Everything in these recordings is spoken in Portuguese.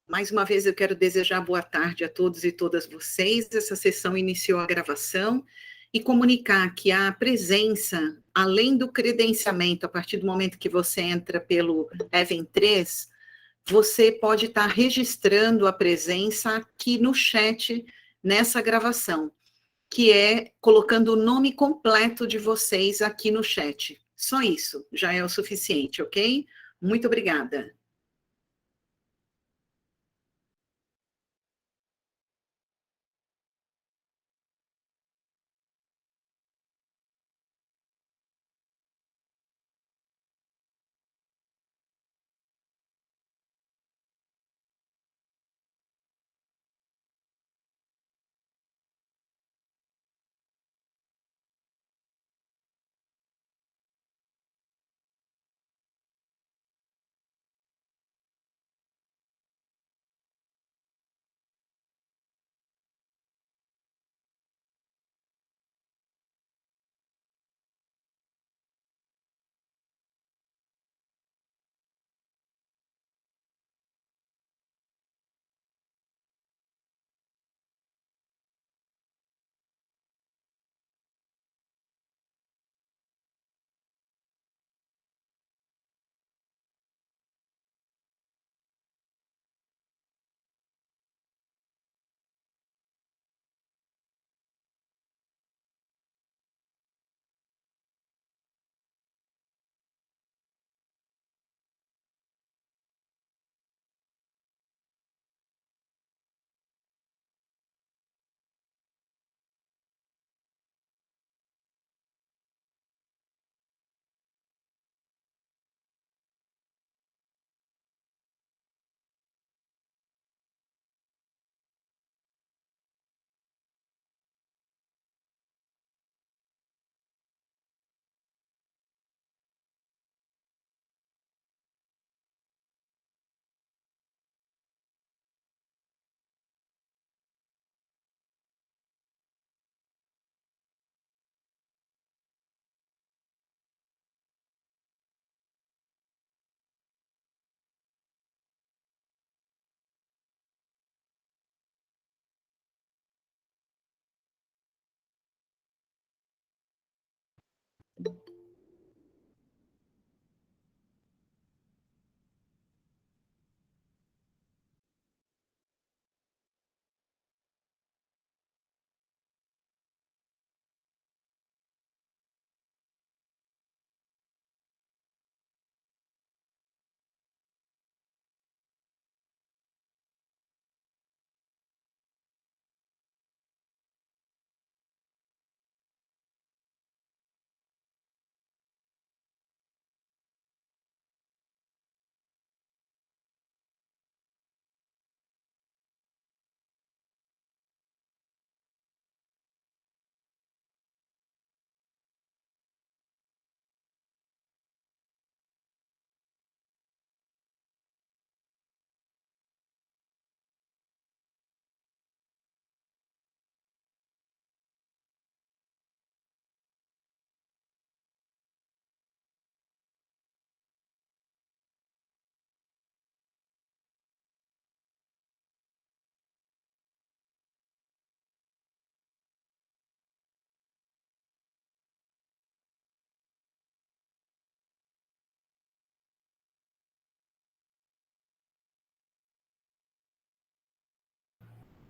Mais uma vez eu quero desejar boa tarde a todos e todas vocês. Essa sessão iniciou a gravação e comunicar que a presença, além do credenciamento, a partir do momento que você entra pelo Even 3, você pode estar registrando a presença aqui no chat nessa gravação, que é colocando o nome completo de vocês aqui no chat. Só isso já é o suficiente, ok? Muito obrigada.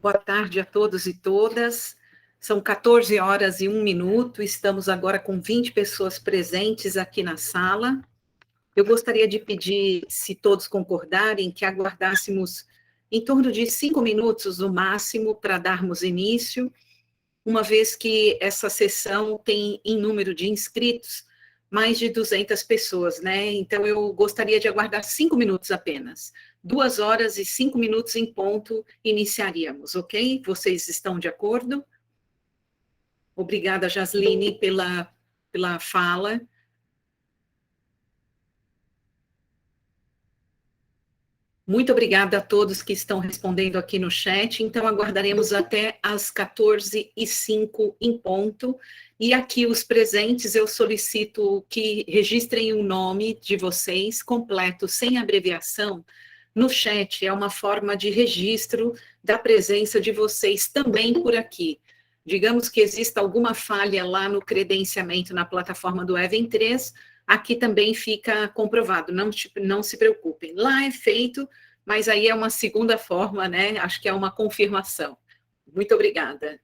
Boa tarde a todos e todas. São 14 horas e 1 minuto. Estamos agora com 20 pessoas presentes aqui na sala. Eu gostaria de pedir, se todos concordarem, que aguardássemos em torno de 5 minutos no máximo para darmos início, uma vez que essa sessão tem, em número de inscritos, mais de 200 pessoas, né? Então, eu gostaria de aguardar 5 minutos apenas. 2 horas e 5 minutos em ponto, iniciaríamos, ok? Vocês estão de acordo? Obrigada, Jasline, pela fala. Muito obrigada a todos que estão respondendo aqui no chat. Então, aguardaremos até às 14h05 em ponto. E aqui, os presentes, eu solicito que registrem o nome de vocês completo, sem abreviação, no chat, é uma forma de registro da presença de vocês também por aqui. Digamos que exista alguma falha lá no credenciamento na plataforma do Even3, aqui também fica comprovado, não se preocupem. Lá é feito, mas aí é uma segunda forma, né? Acho que é uma confirmação. Muito obrigada.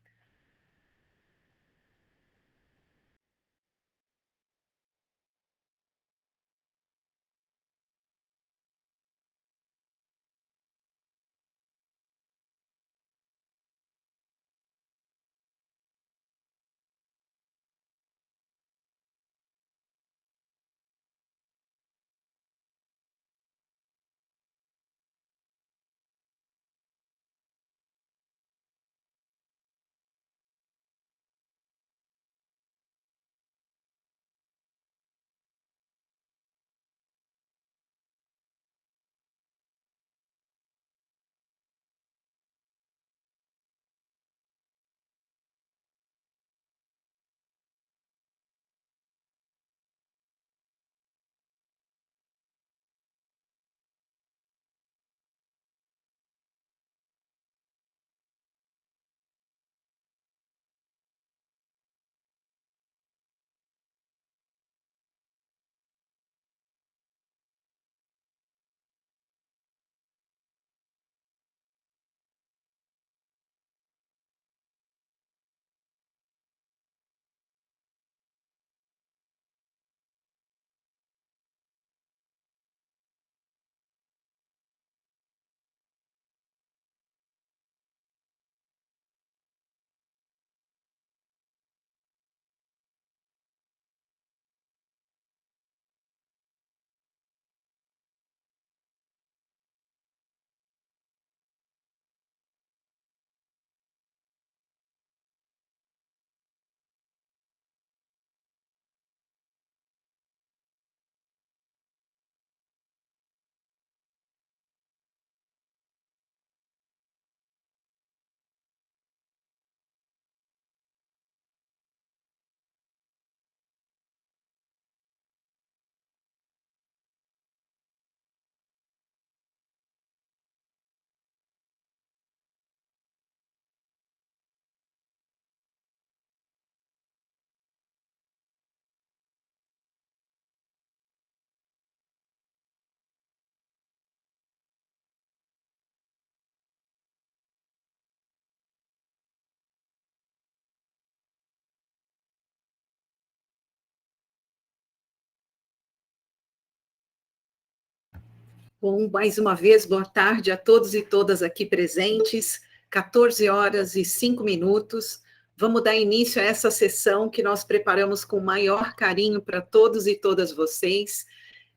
Bom, mais uma vez, boa tarde a todos e todas aqui presentes, 14 horas e 5 minutos. Vamos dar início a essa sessão que nós preparamos com maior carinho para todos e todas vocês,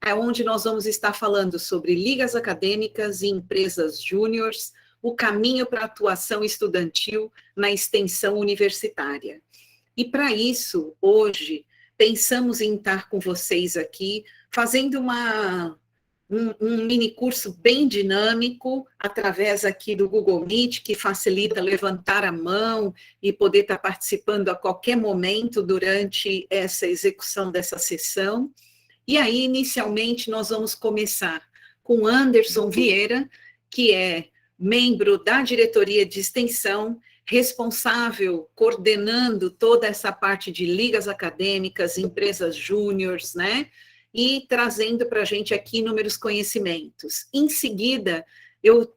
é onde nós vamos estar falando sobre ligas acadêmicas e empresas júniores, o caminho para a atuação estudantil na extensão universitária. E para isso, hoje, pensamos em estar com vocês aqui, fazendo um mini curso bem dinâmico, através aqui do Google Meet, que facilita levantar a mão e poder estar participando a qualquer momento durante essa execução dessa sessão. E aí, inicialmente, nós vamos começar com Anderson Vieira, que é membro da diretoria de extensão, responsável, coordenando toda essa parte de ligas acadêmicas, empresas júniores, né? E trazendo para a gente aqui inúmeros conhecimentos. Em seguida,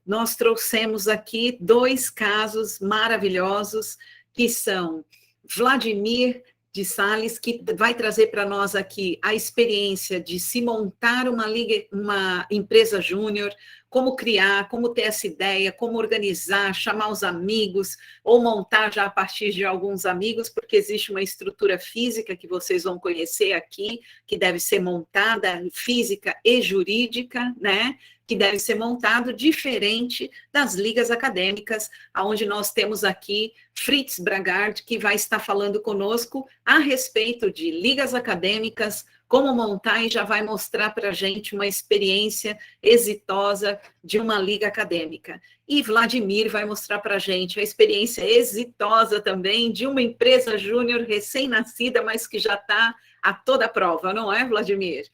nós trouxemos aqui 2 casos maravilhosos, que são Vladimir de Sales, que vai trazer para nós aqui a experiência de se montar uma empresa júnior, como criar, como ter essa ideia, como organizar, chamar os amigos, ou montar já a partir de alguns amigos, porque existe uma estrutura física que vocês vão conhecer aqui, que deve ser montada, física e jurídica, né? Que deve ser montado diferente das ligas acadêmicas, onde nós temos aqui Fritz Bragard, que vai estar falando conosco a respeito de ligas acadêmicas, como montar, e já vai mostrar para a gente uma experiência exitosa de uma liga acadêmica. E Vladimir vai mostrar para a gente a experiência exitosa também de uma empresa júnior recém-nascida, mas que já está a toda prova, não é, Vladimir?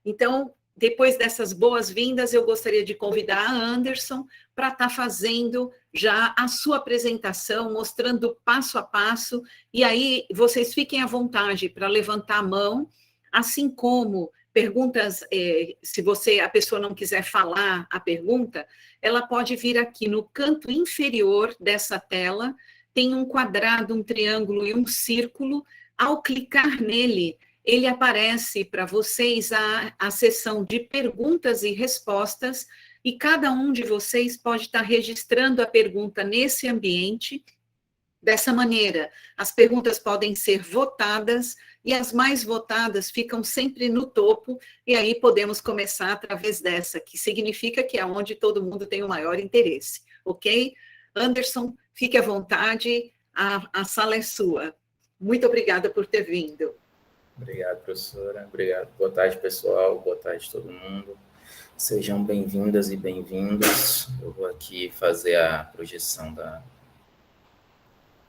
Então, depois dessas boas-vindas, eu gostaria de convidar a Anderson para estar fazendo já a sua apresentação, mostrando passo a passo, e aí vocês fiquem à vontade para levantar a mão, assim como perguntas, se a pessoa não quiser falar a pergunta, ela pode vir aqui no canto inferior dessa tela, tem um quadrado, um triângulo e um círculo, ao clicar nele, ele aparece para vocês a seção de perguntas e respostas, e cada um de vocês pode estar registrando a pergunta nesse ambiente. Dessa maneira, as perguntas podem ser votadas, e as mais votadas ficam sempre no topo, e aí podemos começar através dessa, que significa que é onde todo mundo tem o maior interesse, ok? Anderson, fique à vontade, a sala é sua. Muito obrigada por ter vindo. Obrigado, professora. Obrigado. Boa tarde, pessoal. Boa tarde, todo mundo. Sejam bem-vindas e bem-vindos. Eu vou aqui fazer a projeção da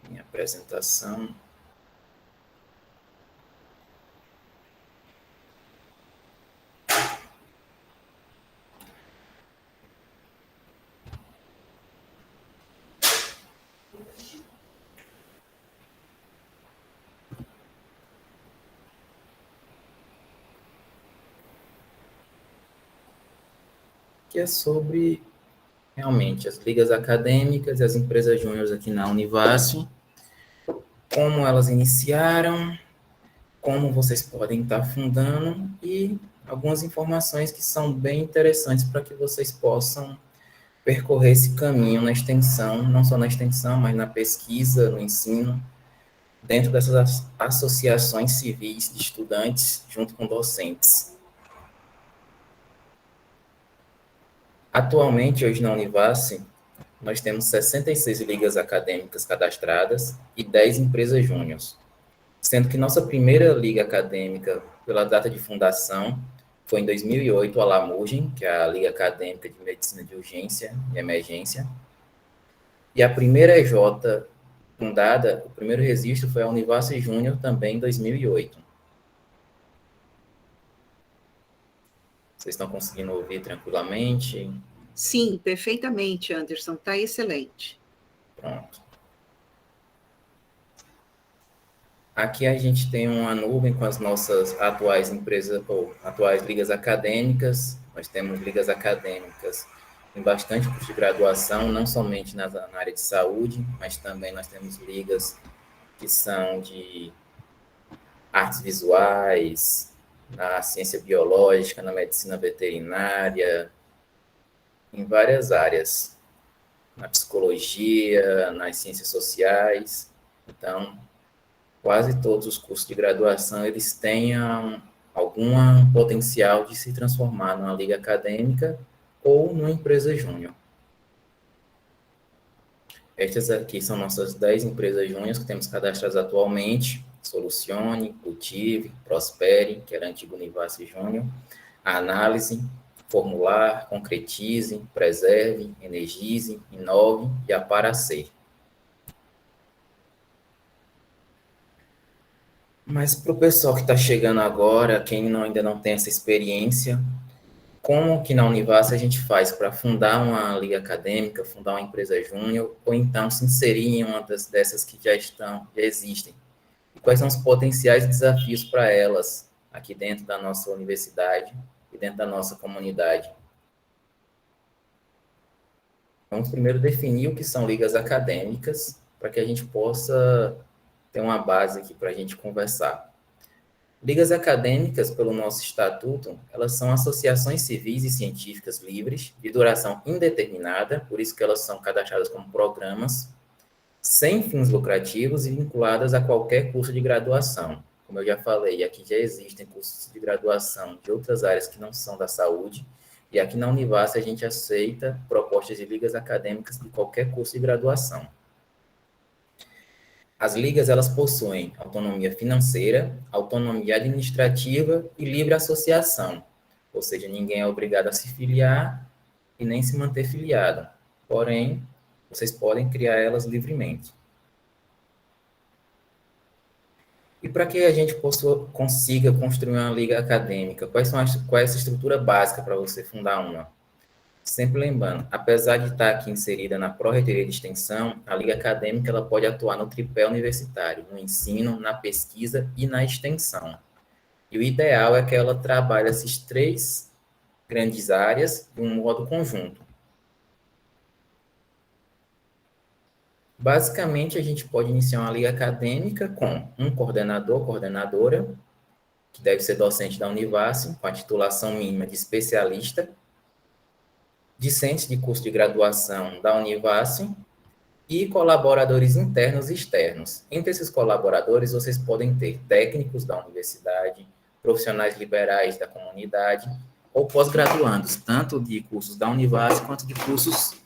minha apresentação. Que é sobre, realmente, as ligas acadêmicas e as empresas júniores aqui na Univasf, como elas iniciaram, como vocês podem estar fundando e algumas informações que são bem interessantes para que vocês possam percorrer esse caminho na extensão, não só na extensão, mas na pesquisa, no ensino, dentro dessas associações civis de estudantes, junto com docentes. Atualmente, hoje na Univasf, nós temos 66 ligas acadêmicas cadastradas e 10 empresas júniores, sendo que nossa primeira liga acadêmica, pela data de fundação, foi em 2008, a LAMURGEN, que é a Liga Acadêmica de Medicina de Urgência e Emergência, e a primeira EJ fundada, o primeiro registro foi a Univasf Júnior, também em 2008. Vocês estão conseguindo ouvir tranquilamente? Sim, perfeitamente, Anderson, está excelente. Pronto. Aqui a gente tem uma nuvem com as nossas atuais empresas, ou atuais ligas acadêmicas. Nós temos ligas acadêmicas em bastante curso de graduação, não somente na área de saúde, mas também nós temos ligas que são de artes visuais, na ciência biológica, na medicina veterinária, em várias áreas, na psicologia, nas ciências sociais. Então, quase todos os cursos de graduação, eles têm algum potencial de se transformar numa liga acadêmica ou numa empresa júnior. Estas aqui são nossas 10 empresas júniores que temos cadastradas atualmente: Solucione, Cultive, Prospere, que era antigo Univasf Júnior, a Análise, Formular, Concretize, Preserve, Energize, Inove e a Paracer. Mas para o pessoal que está chegando agora, quem ainda não tem essa experiência, como que na Univasf a gente faz para fundar uma liga acadêmica, fundar uma empresa júnior, ou então se inserir em uma dessas que já existem? E quais são os potenciais desafios para elas aqui dentro da nossa universidade e dentro da nossa comunidade? Vamos primeiro definir o que são ligas acadêmicas, para que a gente possa ter uma base aqui para a gente conversar. Ligas acadêmicas, pelo nosso estatuto, elas são associações civis e científicas livres, de duração indeterminada, por isso que elas são cadastradas como programas, sem fins lucrativos e vinculadas a qualquer curso de graduação. Como eu já falei, aqui já existem cursos de graduação de outras áreas que não são da saúde, e aqui na Univasf a gente aceita propostas de ligas acadêmicas de qualquer curso de graduação. As ligas, elas possuem autonomia financeira, autonomia administrativa e livre associação, ou seja, ninguém é obrigado a se filiar e nem se manter filiado, porém, vocês podem criar elas livremente. E para que a gente consiga construir uma liga acadêmica, qual é essa estrutura básica para você fundar uma? Sempre lembrando, apesar de estar aqui inserida na Pró-Reitoria de Extensão, a liga acadêmica ela pode atuar no tripé universitário, no ensino, na pesquisa e na extensão. E o ideal é que ela trabalhe essas três grandes áreas de um modo conjunto. Basicamente, a gente pode iniciar uma liga acadêmica com um coordenador, coordenadora, que deve ser docente da Univasf, com a titulação mínima de especialista, discentes de curso de graduação da Univasf e colaboradores internos e externos. Entre esses colaboradores, vocês podem ter técnicos da universidade, profissionais liberais da comunidade ou pós-graduandos, tanto de cursos da Univasf quanto de cursos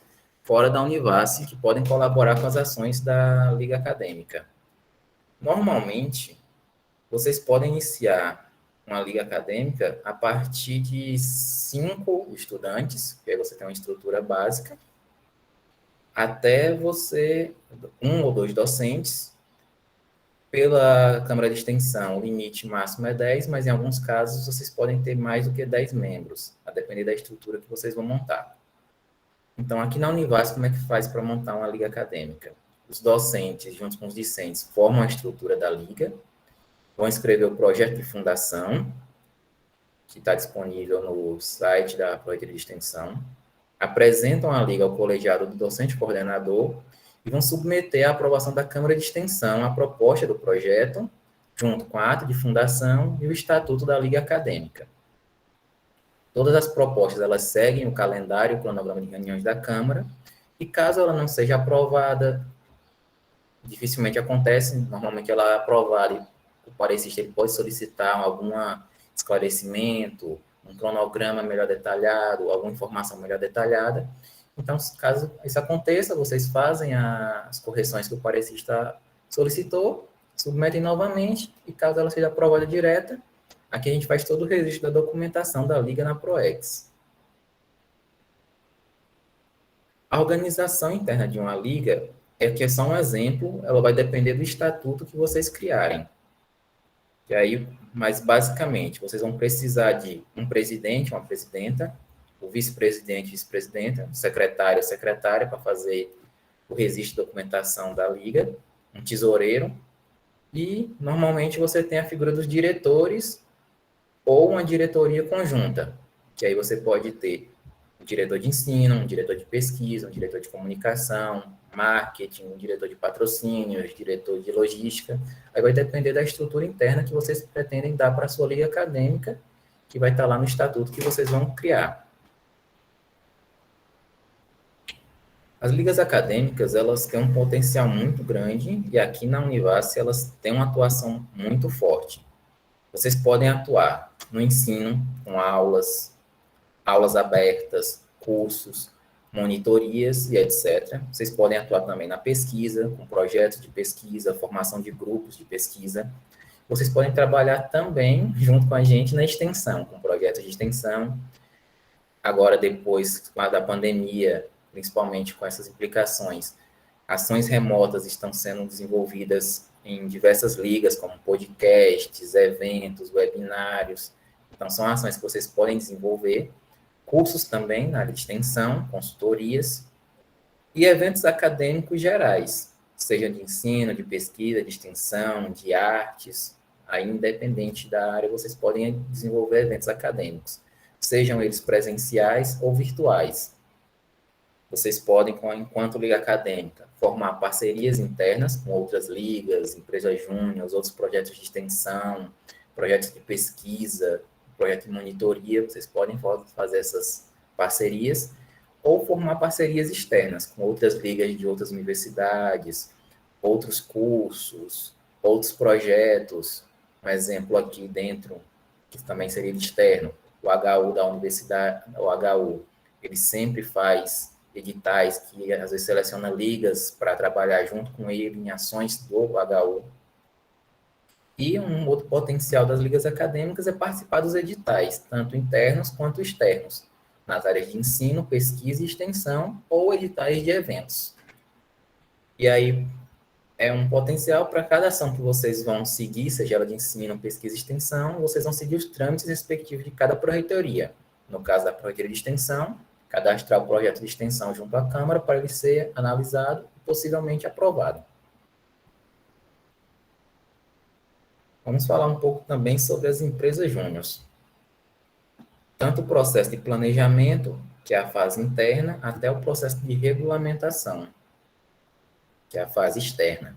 fora da Univasf, que podem colaborar com as ações da Liga Acadêmica. Normalmente, vocês podem iniciar uma liga acadêmica a partir de 5 estudantes, que aí você tem uma estrutura básica, até você, 1 ou 2 docentes. Pela Câmara de Extensão, o limite máximo é 10, mas em alguns casos vocês podem ter mais do que 10 membros, a depender da estrutura que vocês vão montar. Então, aqui na Univasf, como é que faz para montar uma liga acadêmica? Os docentes, junto com os discentes, formam a estrutura da liga, vão escrever o projeto de fundação, que está disponível no site da Pró-Reitoria de Extensão, apresentam a liga ao colegiado do docente coordenador e vão submeter à aprovação da Câmara de Extensão a proposta do projeto, junto com a ata de fundação e o estatuto da liga acadêmica. Todas as propostas, elas seguem o calendário e o cronograma de reuniões da Câmara, e caso ela não seja aprovada, dificilmente acontece, normalmente ela é aprovada e o parecista ele pode solicitar algum esclarecimento, um cronograma melhor detalhado, alguma informação melhor detalhada. Então, caso isso aconteça, vocês fazem as correções que o parecista solicitou, submetem novamente, e caso ela seja aprovada direta, aqui a gente faz todo o registro da documentação da Liga na PROEX. A organização interna de uma liga é só um exemplo, ela vai depender do estatuto que vocês criarem. E aí, mas basicamente, vocês vão precisar de um presidente, uma presidenta, o vice-presidente, vice-presidenta, um secretário, secretária, para fazer o registro de documentação da liga, um tesoureiro, e normalmente você tem a figura dos diretores ou uma diretoria conjunta, que aí você pode ter um diretor de ensino, um diretor de pesquisa, um diretor de comunicação, marketing, um diretor de patrocínios, diretor de logística. Aí vai depender da estrutura interna que vocês pretendem dar para a sua liga acadêmica, que vai estar lá no estatuto que vocês vão criar. As ligas acadêmicas, elas têm um potencial muito grande e aqui na Univasf elas têm uma atuação muito forte. Vocês podem atuar no ensino, com aulas abertas, cursos, monitorias e etc. Vocês podem atuar também na pesquisa, com projetos de pesquisa, formação de grupos de pesquisa. Vocês podem trabalhar também, junto com a gente, na extensão, com projetos de extensão. Agora, depois da pandemia, principalmente com essas implicações, ações remotas estão sendo desenvolvidas em diversas ligas, como podcasts, eventos, webinários. Então, são ações que vocês podem desenvolver. Cursos também na área de extensão, consultorias e eventos acadêmicos gerais, seja de ensino, de pesquisa, de extensão, de artes, aí independente da área, vocês podem desenvolver eventos acadêmicos, sejam eles presenciais ou virtuais. Vocês podem, enquanto liga acadêmica, formar parcerias internas com outras ligas, empresas júnior, outros projetos de extensão, projetos de pesquisa, projeto de monitoria, vocês podem fazer essas parcerias, ou formar parcerias externas com outras ligas de outras universidades, outros cursos, outros projetos. Um exemplo aqui dentro, que também seria externo, o HU da universidade, o HU, ele sempre faz editais que às vezes seleciona ligas para trabalhar junto com ele em ações do HU. E um outro potencial das ligas acadêmicas é participar dos editais, tanto internos quanto externos, nas áreas de ensino, pesquisa e extensão, ou editais de eventos. E aí, é um potencial para cada ação que vocês vão seguir, seja ela de ensino, pesquisa e extensão, vocês vão seguir os trâmites respectivos de cada pró-reitoria. No caso da pró-reitoria de extensão, cadastrar o projeto de extensão junto à Câmara para ele ser analisado e possivelmente aprovado. Vamos falar um pouco também sobre as empresas júniores. Tanto o processo de planejamento, que é a fase interna, até o processo de regulamentação, que é a fase externa.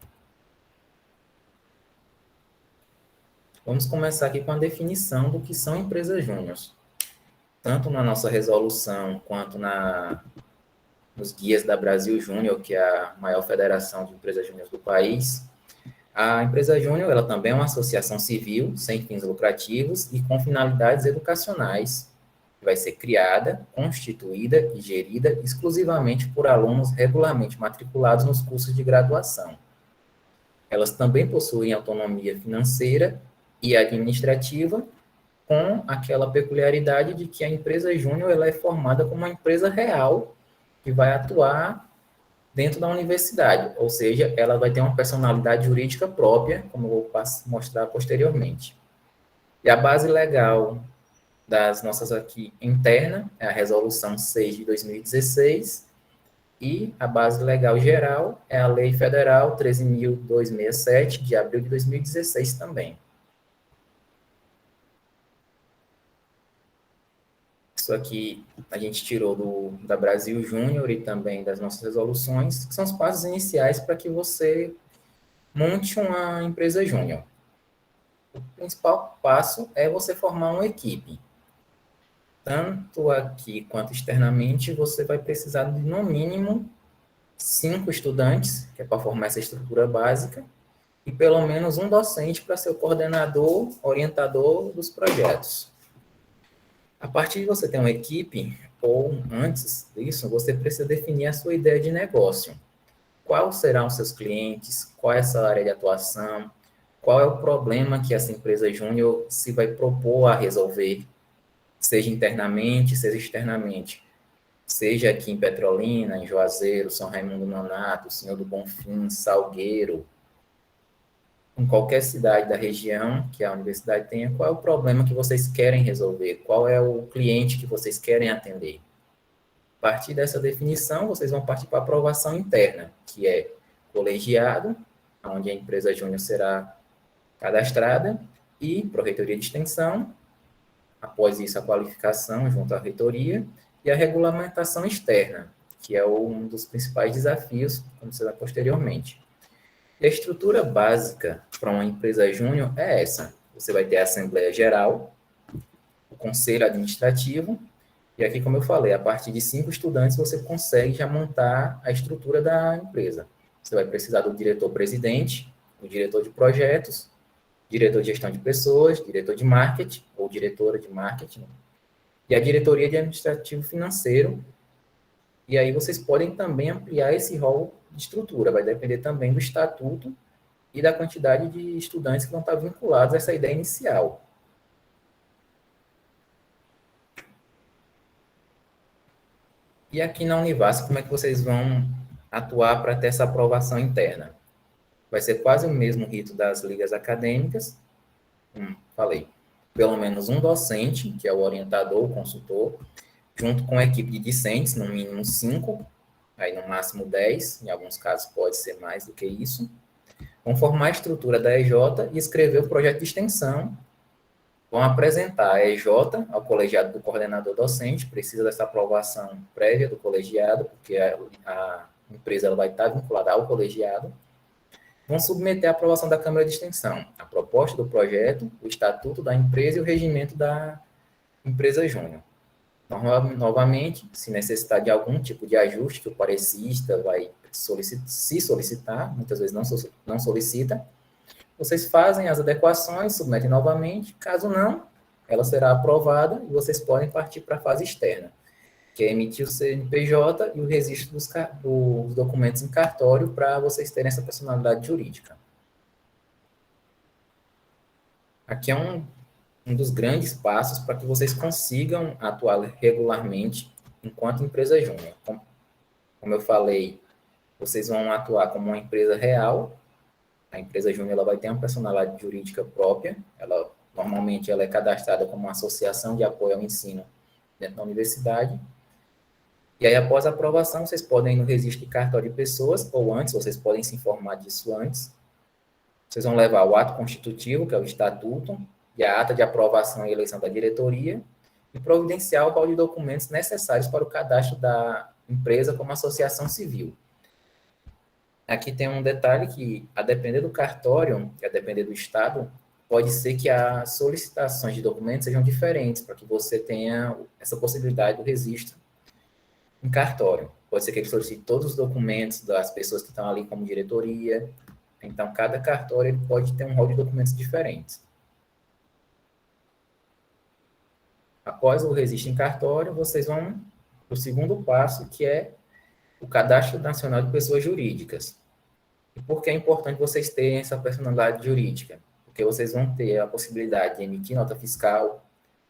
Vamos começar aqui com a definição do que são empresas júniores. Tanto na nossa resolução, quanto nos guias da Brasil Júnior, que é a maior federação de empresas júniores do país, a empresa júnior, ela também é uma associação civil, sem fins lucrativos e com finalidades educacionais, que vai ser criada, constituída e gerida exclusivamente por alunos regularmente matriculados nos cursos de graduação. Elas também possuem autonomia financeira e administrativa, com aquela peculiaridade de que a empresa júnior ela é formada como uma empresa real que vai atuar dentro da universidade, ou seja, ela vai ter uma personalidade jurídica própria, como eu vou mostrar posteriormente. E a base legal das nossas aqui interna é a Resolução 6 de 2016, e a base legal geral é a Lei Federal 13.267, de abril de 2016 também. Isso aqui a gente tirou da Brasil Júnior e também das nossas resoluções, que são os passos iniciais para que você monte uma empresa júnior. O principal passo é você formar uma equipe. Tanto aqui quanto externamente, você vai precisar de, no mínimo, 5 estudantes, que é para formar essa estrutura básica, e pelo menos um docente para ser o coordenador, orientador dos projetos. A partir de você ter uma equipe, ou antes disso, você precisa definir a sua ideia de negócio. Quais serão os seus clientes, qual é a sua área de atuação, qual é o problema que essa empresa júnior se vai propor a resolver, seja internamente, seja externamente. Seja aqui em Petrolina, em Juazeiro, São Raimundo Nonato, Senhor do Bonfim, Salgueiro, em qualquer cidade da região que a universidade tenha, qual é o problema que vocês querem resolver, qual é o cliente que vocês querem atender. A partir dessa definição, vocês vão partir para a aprovação interna, que é colegiado, onde a empresa júnior será cadastrada, e pró-reitoria de extensão, após isso a qualificação junto à reitoria, e a regulamentação externa, que é um dos principais desafios, como será posteriormente. E a estrutura básica para uma empresa júnior é essa. Você vai ter a Assembleia Geral, o Conselho Administrativo, e aqui, como eu falei, a partir de 5 estudantes você consegue já montar a estrutura da empresa. Você vai precisar do diretor-presidente, o diretor de projetos, diretor de gestão de pessoas, diretor de marketing, ou diretora de marketing, e a diretoria de administrativo financeiro. E aí vocês podem também ampliar esse rol de estrutura, vai depender também do estatuto e da quantidade de estudantes que vão estar vinculados a essa ideia inicial. E aqui na Univasf, como é que vocês vão atuar para ter essa aprovação interna? Vai ser quase o mesmo rito das ligas acadêmicas. Falei, pelo menos um docente, que é o orientador, o consultor, junto com a equipe de discentes, no mínimo 5, aí no máximo 10, em alguns casos pode ser mais do que isso, vão formar a estrutura da EJ e escrever o projeto de extensão, vão apresentar a EJ ao colegiado do coordenador docente, precisa dessa aprovação prévia do colegiado, porque a empresa ela vai estar vinculada ao colegiado, vão submeter à aprovação da Câmara de Extensão a proposta do projeto, o estatuto da empresa e o regimento da empresa júnior. Então, novamente, se necessitar de algum tipo de ajuste que o parecista vai solicitar, muitas vezes não solicita, vocês fazem as adequações, submetem novamente, caso não, ela será aprovada e vocês podem partir para a fase externa, que é emitir o CNPJ e o registro dos documentos em cartório para vocês terem essa personalidade jurídica. Aqui é um dos grandes passos para que vocês consigam atuar regularmente enquanto empresa júnior. Como eu falei, vocês vão atuar como uma empresa real, A empresa júnior ela vai ter uma personalidade jurídica própria, normalmente ela é cadastrada como uma associação de apoio ao ensino dentro da universidade. E aí, após a aprovação, vocês podem ir no registro de cartório de pessoas, ou antes, vocês podem se informar disso antes. Vocês vão levar o ato constitutivo, que é o estatuto, e a ata de aprovação e eleição da diretoria, e providenciar o rol de documentos necessários para o cadastro da empresa como associação civil. Aqui tem um detalhe que, a depender do cartório, a depender do estado, pode ser que as solicitações de documentos sejam diferentes, para que você tenha essa possibilidade do registro em cartório. Pode ser que ele solicite todos os documentos das pessoas que estão ali como diretoria. Então, cada cartório ele pode ter um rol de documentos diferentes. Após o registro em cartório, vocês vão para o segundo passo, que é o Cadastro Nacional de Pessoas Jurídicas. E por que é importante vocês terem essa personalidade jurídica? Porque vocês vão ter a possibilidade de emitir nota fiscal,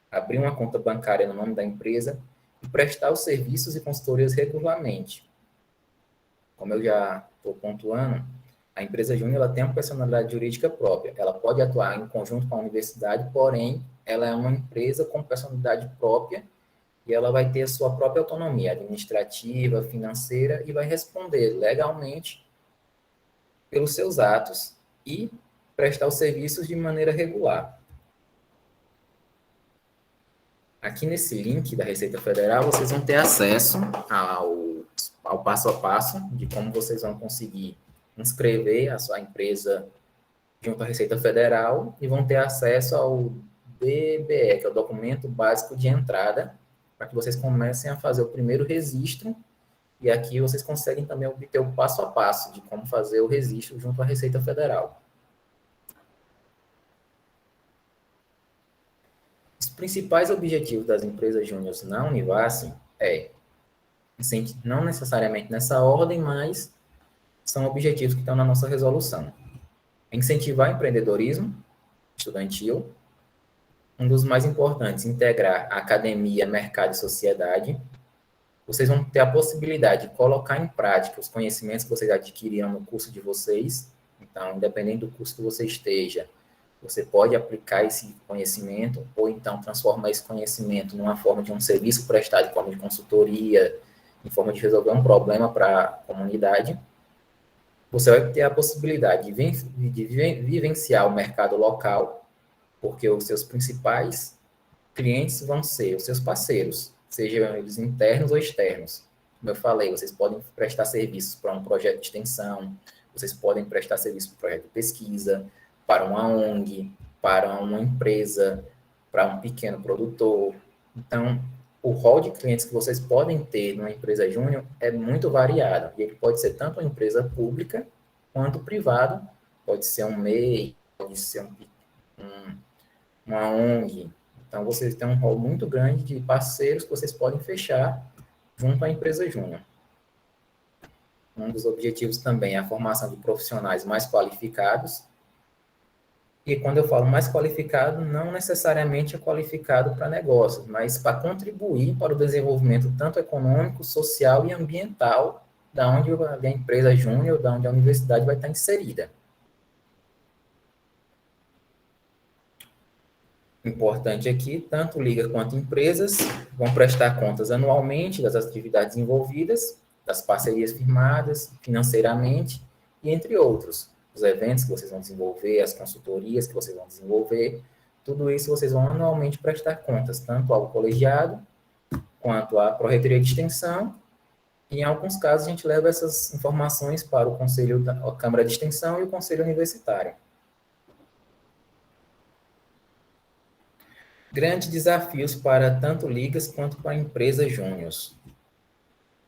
abrir uma conta bancária no nome da empresa e prestar os serviços e consultorias regularmente. Como eu já estou pontuando, a empresa júnior ela tem uma personalidade jurídica própria. Ela pode atuar em conjunto com a universidade, porém, ela é uma empresa com personalidade própria e ela vai ter a sua própria autonomia administrativa, financeira e vai responder legalmente pelos seus atos e prestar os serviços de maneira regular. Aqui nesse link da Receita Federal, vocês vão ter acesso ao passo a passo de como vocês vão conseguir inscrever a sua empresa junto à Receita Federal e vão ter acesso ao DBE, que é o Documento Básico de Entrada, para que vocês comecem a fazer o primeiro registro. E aqui vocês conseguem também obter o passo a passo de como fazer o registro junto à Receita Federal. Os principais objetivos das empresas júniores na Univasf não necessariamente nessa ordem, mas são objetivos que estão na nossa resolução. Incentivar o empreendedorismo estudantil. Um dos mais importantes, integrar a academia, mercado e sociedade. Vocês vão ter a possibilidade de colocar em prática os conhecimentos que vocês adquiriram no curso de vocês. Então, independente do curso que você esteja, você pode aplicar esse conhecimento ou então transformar esse conhecimento numa forma de um serviço prestado em forma de consultoria, em forma de resolver um problema para a comunidade. Você vai ter a possibilidade de vivenciar o mercado local, porque os seus principais clientes vão ser os seus parceiros, sejam eles internos ou externos. Como eu falei, vocês podem prestar serviços para um projeto de extensão, vocês podem prestar serviço para um projeto de pesquisa, para uma ONG, para uma empresa, para um pequeno produtor. Então, o rol de clientes que vocês podem ter numa empresa júnior é muito variado. E ele pode ser tanto uma empresa pública quanto privado, pode ser um MEI, pode ser uma ONG. Então, vocês têm um rol muito grande de parceiros que vocês podem fechar junto à empresa júnior. Um dos objetivos também é a formação de profissionais mais qualificados. E quando eu falo mais qualificado, não necessariamente é qualificado para negócios, mas para contribuir para o desenvolvimento tanto econômico, social e ambiental da onde a empresa júnior, da onde a universidade vai estar inserida. Importante aqui, tanto liga quanto empresas vão prestar contas anualmente das atividades envolvidas, das parcerias firmadas, financeiramente, e entre outros. Os eventos que vocês vão desenvolver, as consultorias que vocês vão desenvolver, tudo isso vocês vão anualmente prestar contas, tanto ao colegiado, quanto à Pró-Reitoria de Extensão, e em alguns casos a gente leva essas informações para o Conselho da Câmara de Extensão e o Conselho Universitário. Grandes desafios para tanto ligas quanto para empresas júniores.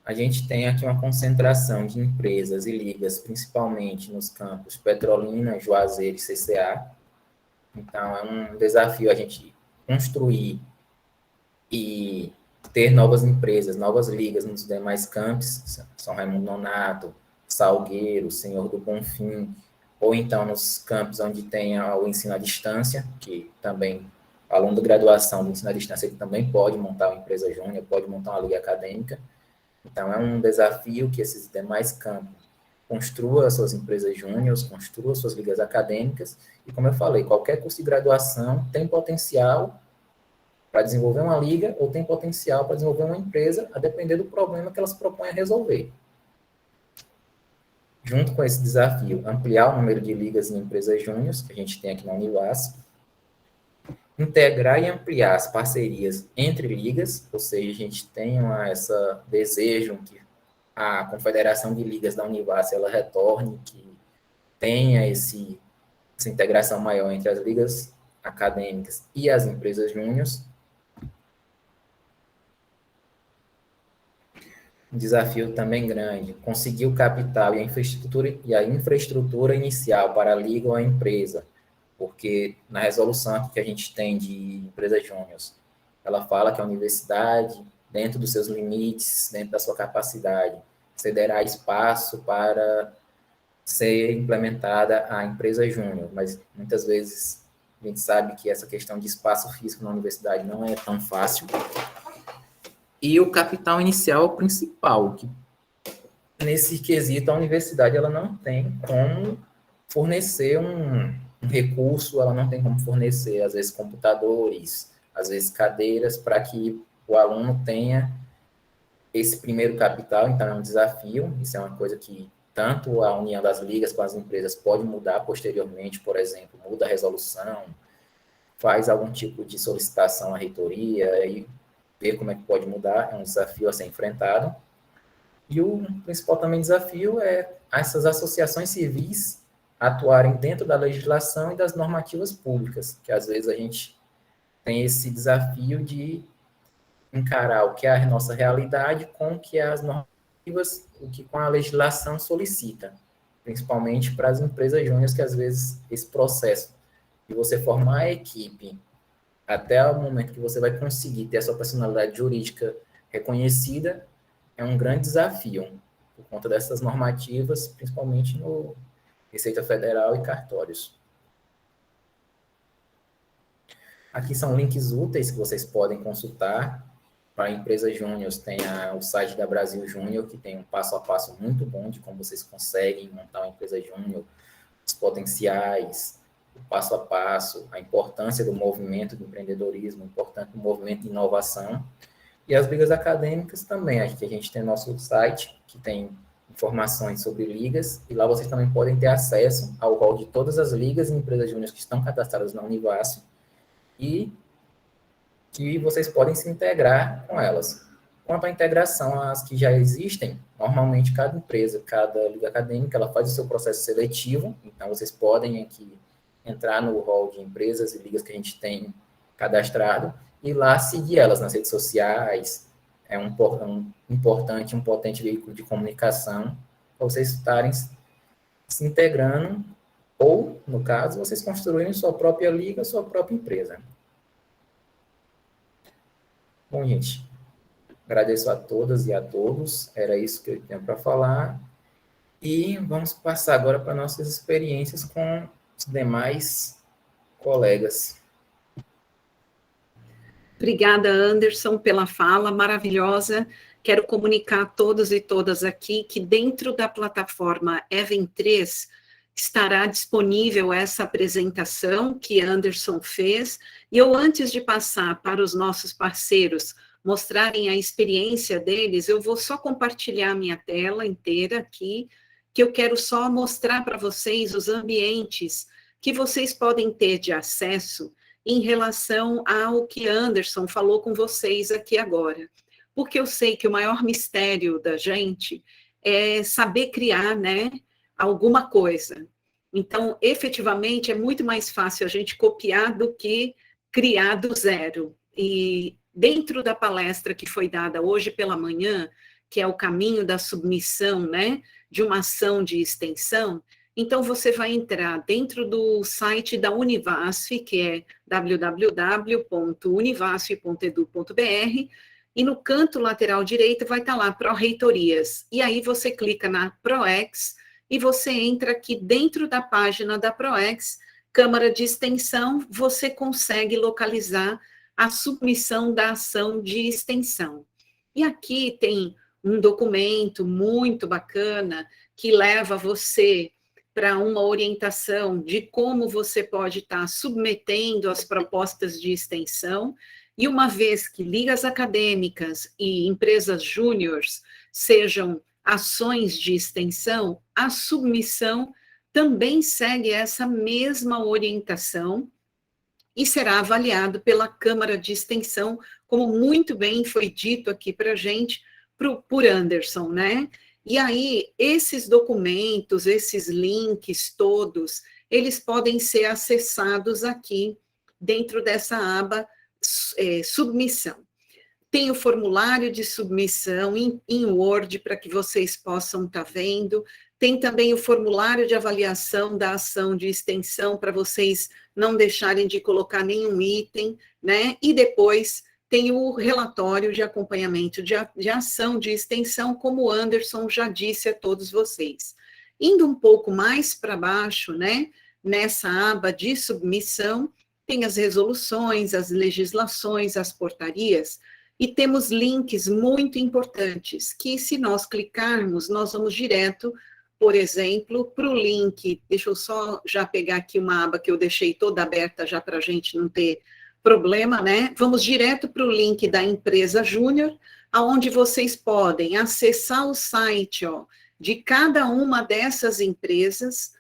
A gente tem aqui uma concentração de empresas e ligas, principalmente nos campos Petrolina, Juazeiro e CCA. Então, é um desafio a gente construir e ter novas empresas, novas ligas nos demais campos, São Raimundo Nonato, Salgueiro, Senhor do Bonfim, ou então nos campos onde tem o ensino à distância, que também, aluno de graduação do ensino à distância, ele também pode montar uma empresa júnior, pode montar uma liga acadêmica. Então, é um desafio que esses demais campos construa suas empresas júniores, construa suas ligas acadêmicas, e como eu falei, qualquer curso de graduação tem potencial para desenvolver uma liga ou tem potencial para desenvolver uma empresa, a depender do problema que elas propõem a resolver. Junto com esse desafio, ampliar o número de ligas e empresas júniores que a gente tem aqui na Univasf, integrar e ampliar as parcerias entre ligas, ou seja, a gente tem esse desejo que a Confederação de Ligas da Univasf ela retorne, que tenha essa integração maior entre as ligas acadêmicas e as empresas júniores. Um desafio também grande, conseguir o capital e a infraestrutura inicial para a liga ou a empresa, porque na resolução que a gente tem de empresas júniores, ela fala que a universidade, dentro dos seus limites, dentro da sua capacidade, cederá espaço para ser implementada a empresa júnior, mas muitas vezes a gente sabe que essa questão de espaço físico na universidade não é tão fácil. E o capital inicial é o principal, que nesse quesito a universidade ela não tem como fornecer um recurso, ela não tem como fornecer, às vezes, computadores, às vezes cadeiras, para que o aluno tenha esse primeiro capital. Então é um desafio, isso é uma coisa que tanto a união das ligas com as empresas pode mudar posteriormente, por exemplo, muda a resolução, faz algum tipo de solicitação à reitoria e ver como é que pode mudar, é um desafio a ser enfrentado. E o principal também desafio é essas associações civis atuarem dentro da legislação e das normativas públicas, que às vezes a gente tem esse desafio de encarar o que é a nossa realidade com o que é as normativas, o que com a legislação solicita, principalmente para as empresas júniores, que às vezes esse processo de você formar a equipe até o momento que você vai conseguir ter a sua personalidade jurídica reconhecida, é um grande desafio, por conta dessas normativas, principalmente no Receita Federal e cartórios. Aqui são links úteis que vocês podem consultar. Para empresas júniores, tem o site da Brasil Júnior, que tem um passo a passo muito bom de como vocês conseguem montar uma empresa júnior, os potenciais, o passo a passo, a importância do movimento de empreendedorismo, o importante do movimento de inovação. E as ligas acadêmicas também, aqui a gente tem nosso site, que tem informações sobre ligas, e lá vocês também podem ter acesso ao rol de todas as ligas e empresas júniores que estão cadastradas na Univasf, e que vocês podem se integrar com elas. Quanto à integração, as que já existem, normalmente cada empresa, cada liga acadêmica, ela faz o seu processo seletivo, então vocês podem aqui entrar no rol de empresas e ligas que a gente tem cadastrado e lá seguir elas nas redes sociais. É um importante, um potente veículo de comunicação para vocês estarem se integrando ou, no caso, vocês construírem sua própria liga, sua própria empresa. Bom, gente, agradeço a todas e a todos, era isso que eu tinha para falar, e vamos passar agora para nossas experiências com os demais colegas. Obrigada, Anderson, pela fala maravilhosa. Quero comunicar a todos e todas aqui que dentro da plataforma Even3 estará disponível essa apresentação que Anderson fez. E eu, antes de passar para os nossos parceiros mostrarem a experiência deles, eu vou só compartilhar minha tela inteira aqui, que eu quero só mostrar para vocês os ambientes que vocês podem ter de acesso em relação ao que Anderson falou com vocês aqui agora. Porque eu sei que o maior mistério da gente é saber criar, né, alguma coisa. Então, efetivamente, é muito mais fácil a gente copiar do que criar do zero. E dentro da palestra que foi dada hoje pela manhã, que é o caminho da submissão, né, de uma ação de extensão, então você vai entrar dentro do site da Univasf, que é www.univasf.edu.br, e no canto lateral direito vai estar lá Pró-Reitorias. E aí você clica na PROEX e você entra aqui dentro da página da PROEX, Câmara de Extensão, você consegue localizar a submissão da ação de extensão. E aqui tem um documento muito bacana que leva você para uma orientação de como você pode estar submetendo as propostas de extensão, e uma vez que ligas acadêmicas e empresas júniores sejam ações de extensão, a submissão também segue essa mesma orientação e será avaliado pela Câmara de Extensão, como muito bem foi dito aqui para a gente, por Anderson, né? E aí, esses documentos, esses links todos, eles podem ser acessados aqui dentro dessa aba submissão. Tem o formulário de submissão em Word para que vocês possam estar vendo. Tem também o formulário de avaliação da ação de extensão para vocês não deixarem de colocar nenhum item, né? E depois tem o relatório de acompanhamento de ação de extensão, como o Anderson já disse a todos vocês. Indo um pouco mais para baixo, né? Nessa aba de submissão, tem as resoluções, as legislações, as portarias, e temos links muito importantes, que se nós clicarmos, nós vamos direto, por exemplo, para o link, deixa eu só já pegar aqui uma aba que eu deixei toda aberta já para a gente não ter problema, né? Vamos direto para o link da empresa Júnior, aonde vocês podem acessar o site, ó, de cada uma dessas empresas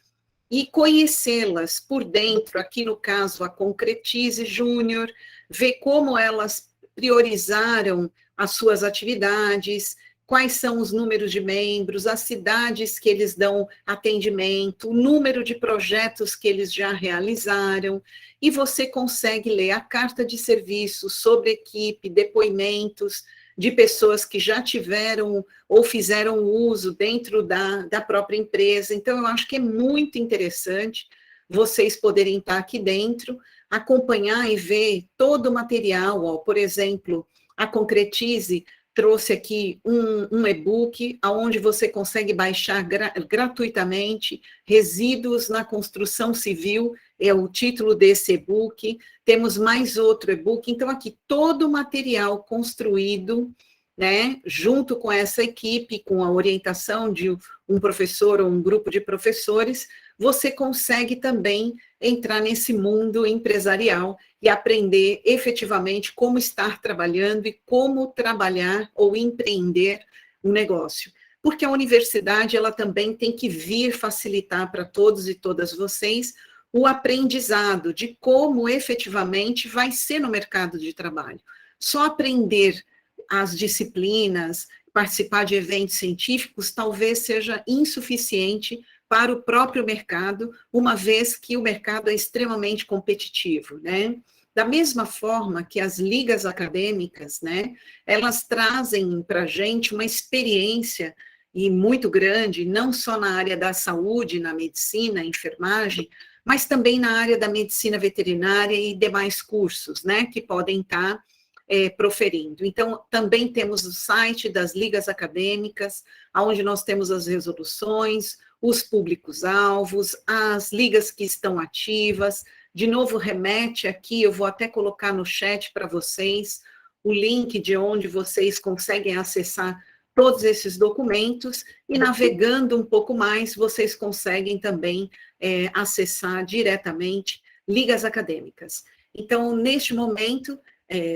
e conhecê-las por dentro, aqui no caso a Concretize Júnior, ver como elas priorizaram as suas atividades, quais são os números de membros, as cidades que eles dão atendimento, o número de projetos que eles já realizaram, e você consegue ler a carta de serviço sobre equipe, depoimentos de pessoas que já tiveram ou fizeram uso dentro da própria empresa. Então, eu acho que é muito interessante vocês poderem estar aqui dentro, acompanhar e ver todo o material, ó, por exemplo, a Concretize trouxe aqui um e-book onde você consegue baixar gratuitamente resíduos na construção civil, é o título desse e-book. Temos mais outro e-book, então aqui todo o material construído, né, junto com essa equipe, com a orientação de um professor ou um grupo de professores, você consegue também entrar nesse mundo empresarial e aprender efetivamente como estar trabalhando e como trabalhar ou empreender um negócio. Porque a universidade, ela também tem que vir facilitar para todos e todas vocês o aprendizado de como efetivamente vai ser no mercado de trabalho. Só aprender as disciplinas, participar de eventos científicos, talvez seja insuficiente para o próprio mercado, uma vez que o mercado é extremamente competitivo, né? Da mesma forma que as ligas acadêmicas, né, elas trazem para a gente uma experiência e muito grande, não só na área da saúde, na medicina, enfermagem, mas também na área da medicina veterinária e demais cursos, né, que podem estar proferindo. Então, também temos o site das ligas acadêmicas, onde nós temos as resoluções, os públicos-alvos, as ligas que estão ativas. De novo, remete aqui, eu vou até colocar no chat para vocês o link de onde vocês conseguem acessar todos esses documentos, e navegando um pouco mais, vocês conseguem também acessar diretamente ligas acadêmicas. Então, neste momento,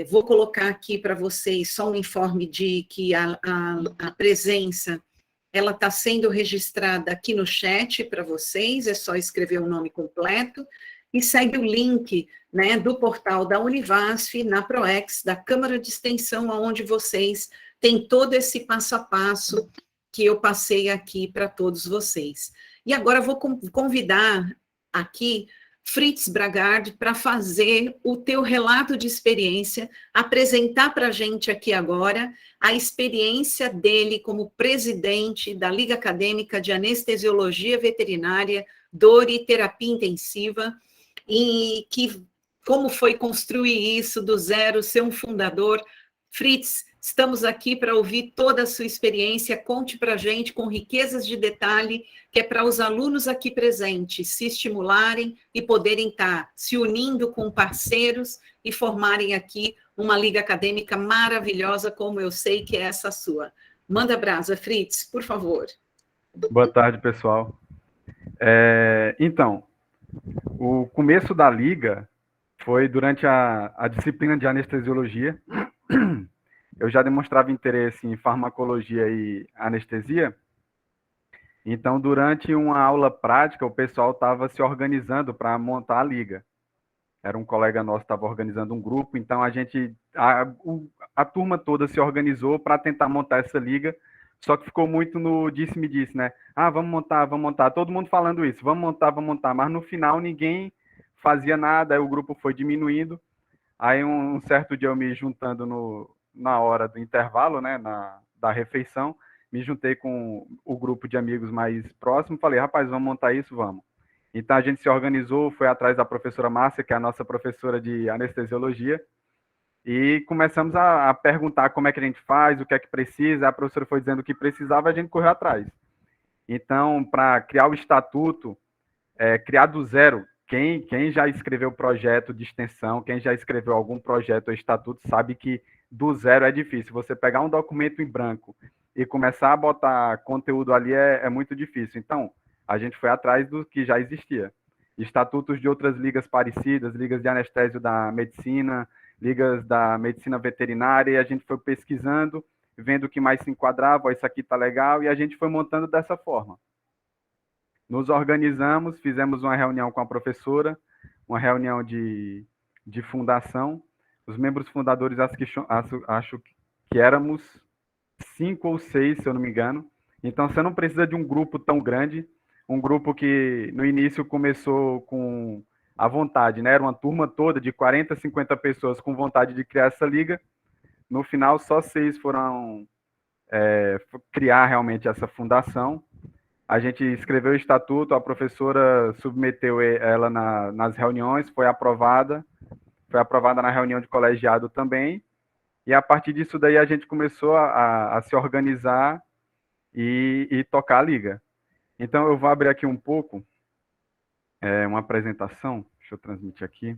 vou colocar aqui para vocês só um informe de que a presença ela está sendo registrada aqui no chat para vocês, é só escrever o nome completo, e segue o link, né, do portal da Univasf, na ProEx, da Câmara de Extensão, onde vocês têm todo esse passo a passo que eu passei aqui para todos vocês. E agora vou convidar aqui Fritz Bragard para fazer o teu relato de experiência, apresentar para a gente aqui agora a experiência dele como presidente da Liga Acadêmica de Anestesiologia Veterinária, Dor e Terapia Intensiva, e como foi construir isso do zero, ser um fundador. Fritz, estamos aqui para ouvir toda a sua experiência, conte para a gente com riquezas de detalhe, que é para os alunos aqui presentes se estimularem e poderem estar se unindo com parceiros e formarem aqui uma liga acadêmica maravilhosa, como eu sei que é essa sua. Manda brasa, Fritz, por favor. Boa tarde, pessoal. Então, o começo da liga foi durante a disciplina de anestesiologia. Eu já demonstrava interesse em farmacologia e anestesia. Então, durante uma aula prática, o pessoal estava se organizando para montar a liga. Era um colega nosso que estava organizando um grupo, então a turma toda se organizou para tentar montar essa liga, só que ficou muito no disse-me-disse, né? Ah, vamos montar. Todo mundo falando isso, vamos montar. Mas no final ninguém fazia nada, aí o grupo foi diminuindo. Aí um certo dia eu me juntando na hora do intervalo, né, da refeição, me juntei com o grupo de amigos mais próximo, falei, rapaz, vamos montar isso? Vamos. Então a gente se organizou, foi atrás da professora Márcia, que é a nossa professora de anestesiologia, e começamos a perguntar como é que a gente faz, o que é que precisa. A professora foi dizendo o que precisava, a gente correu atrás. Então, para criar o estatuto, criar do zero, quem já escreveu projeto de extensão, quem já escreveu algum projeto ou estatuto, sabe que do zero é difícil. Você pegar um documento em branco e começar a botar conteúdo ali é muito difícil. Então, a gente foi atrás do que já existia. Estatutos de outras ligas parecidas, ligas de anestésio da medicina, ligas da medicina veterinária, e a gente foi pesquisando, vendo o que mais se enquadrava, isso aqui está legal, e a gente foi montando dessa forma. Nos organizamos, fizemos uma reunião com a professora, uma reunião de fundação. Os membros fundadores, acho que éramos 5 ou 6, se eu não me engano. Então, você não precisa de um grupo tão grande, um grupo que no início começou com a vontade, né? Era uma turma toda de 40, 50 pessoas com vontade de criar essa liga. No final, só 6 foram criar realmente essa fundação. A gente escreveu o estatuto, a professora submeteu ela nas reuniões, foi aprovada na reunião de colegiado também, e a partir disso daí a gente começou a se organizar e tocar a liga. Então eu vou abrir aqui um pouco, uma apresentação, deixa eu transmitir aqui.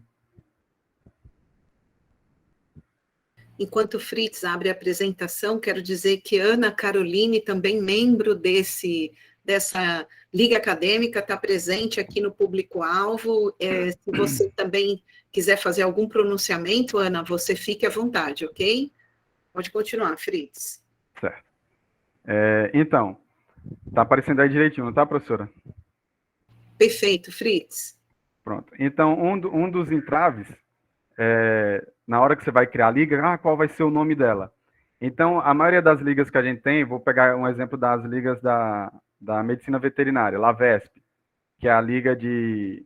Enquanto o Fritz abre a apresentação, quero dizer que Ana Caroline, também membro dessa Liga Acadêmica, está presente aqui no público-alvo. Se você também quiser fazer algum pronunciamento, Ana, você fique à vontade, ok? Pode continuar, Fritz. Certo. Então, está aparecendo aí direitinho, não tá, professora? Perfeito, Fritz. Pronto. Então, um dos entraves, na hora que você vai criar a liga, qual vai ser o nome dela? Então, a maioria das ligas que a gente tem, vou pegar um exemplo das ligas da medicina veterinária, LAVESP, que é a Liga de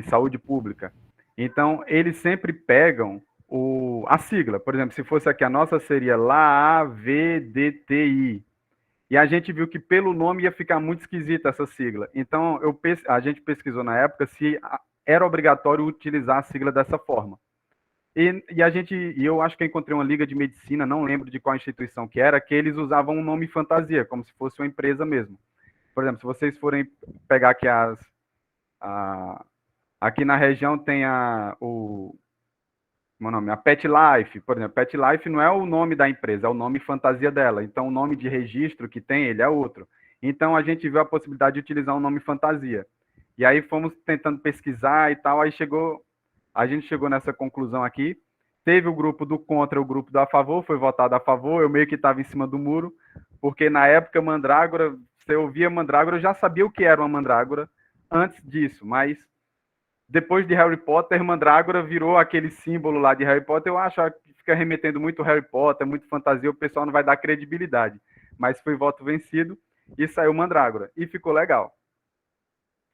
Saúde Pública. Então, eles sempre pegam a sigla. Por exemplo, se fosse aqui, a nossa seria LAVDTI. E a gente viu que pelo nome ia ficar muito esquisita essa sigla. Então, a gente pesquisou na época se era obrigatório utilizar a sigla dessa forma. E eu acho que eu encontrei uma liga de medicina, não lembro de qual instituição que era, que eles usavam um nome fantasia, como se fosse uma empresa mesmo. Por exemplo, se vocês forem pegar aqui aqui na região tem meu nome, a Pet Life, por exemplo. Pet Life não é o nome da empresa, é o nome fantasia dela. Então, o nome de registro que tem, ele é outro. Então, a gente viu a possibilidade de utilizar um nome fantasia. E aí fomos tentando pesquisar e tal, aí a gente chegou nessa conclusão aqui. Teve o grupo do contra, o grupo do a favor, foi votado a favor, eu meio que estava em cima do muro, porque na época mandrágora, você ouvia mandrágora, eu já sabia o que era uma mandrágora antes disso, mas depois de Harry Potter, mandrágora virou aquele símbolo lá de Harry Potter. Eu acho que fica remetendo muito Harry Potter, muito fantasia, o pessoal não vai dar credibilidade. Mas foi voto vencido e saiu mandrágora. E ficou legal.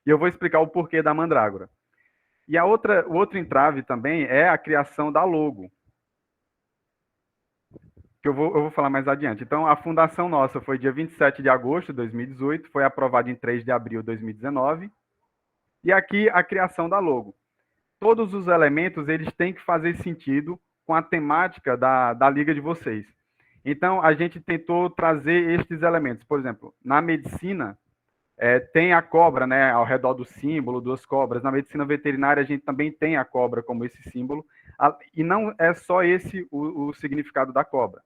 E eu vou explicar o porquê da mandrágora. E o outro entrave também é a criação da logo, que eu vou falar mais adiante. Então, a fundação nossa foi dia 27 de agosto de 2018, foi aprovada em 3 de abril de 2019. E aqui a criação da logo. Todos os elementos eles têm que fazer sentido com a temática da liga de vocês. Então, a gente tentou trazer estes elementos. Por exemplo, na medicina, tem a cobra, né, ao redor do símbolo, 2 cobras. Na medicina veterinária, a gente também tem a cobra como esse símbolo. E não é só esse o significado da cobra.